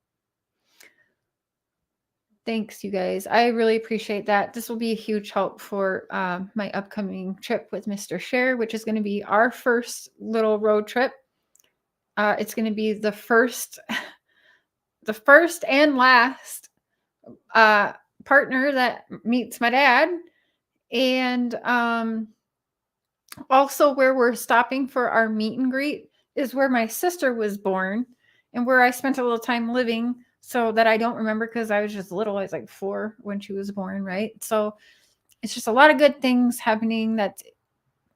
Thanks, you guys. I really appreciate that. This will be a huge help for my upcoming trip with Mr. Cher, which is going to be our first little road trip. It's going to be the first and last partner that meets my dad. And also where we're stopping for our meet and greet is where my sister was born and where I spent a little time living. So that I don't remember because I was just little. I was like 4 when she was born, right? So it's just a lot of good things happening that's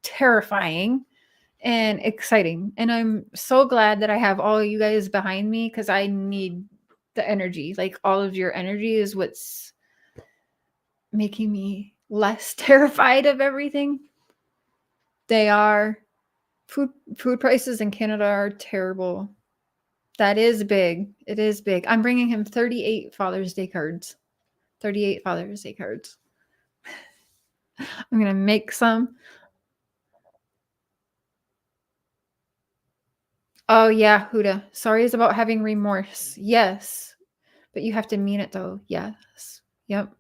terrifying and exciting. And I'm so glad that I have all of you guys behind me because I need the energy. Like all of your energy is what's making me less terrified of everything. They are. Food prices in Canada are terrible. That is big. It is big. I'm bringing him 38 Father's Day cards. 38 Father's Day cards. I'm going to make some. Oh, yeah, Huda. Sorry is about having remorse. Yes. But you have to mean it, though. Yes. Yep.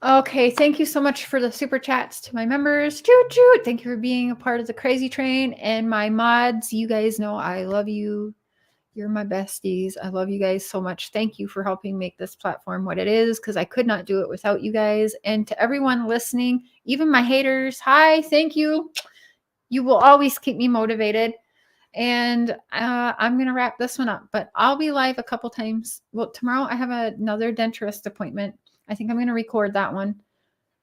Okay. Thank you so much for the super chats to my members. Choo-choo. Thank you for being a part of the crazy train. And my mods, you guys know I love you. You're my besties. I love you guys so much. Thank you for helping make this platform what it is because I could not do it without you guys. And to everyone listening, even my haters, hi, thank you. You will always keep me motivated. And I'm going to wrap this one up, but I'll be live a couple times. Well, tomorrow I have another dentist appointment. I think I'm going to record that one,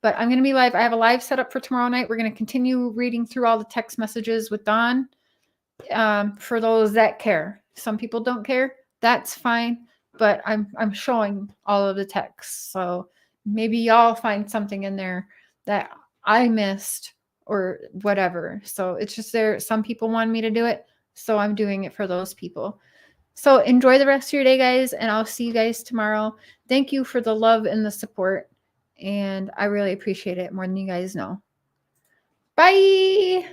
but I'm going to be live. I have a live set up for tomorrow night. We're going to continue reading through all the text messages with Dawn for those that care. Some people don't care. That's fine, but I'm showing all of the texts. So maybe y'all find something in there that I missed or whatever. So it's just there. Some people want me to do it. So I'm doing it for those people. So enjoy the rest of your day, guys, and I'll see you guys tomorrow. Thank you for the love and the support, and I really appreciate it more than you guys know. Bye.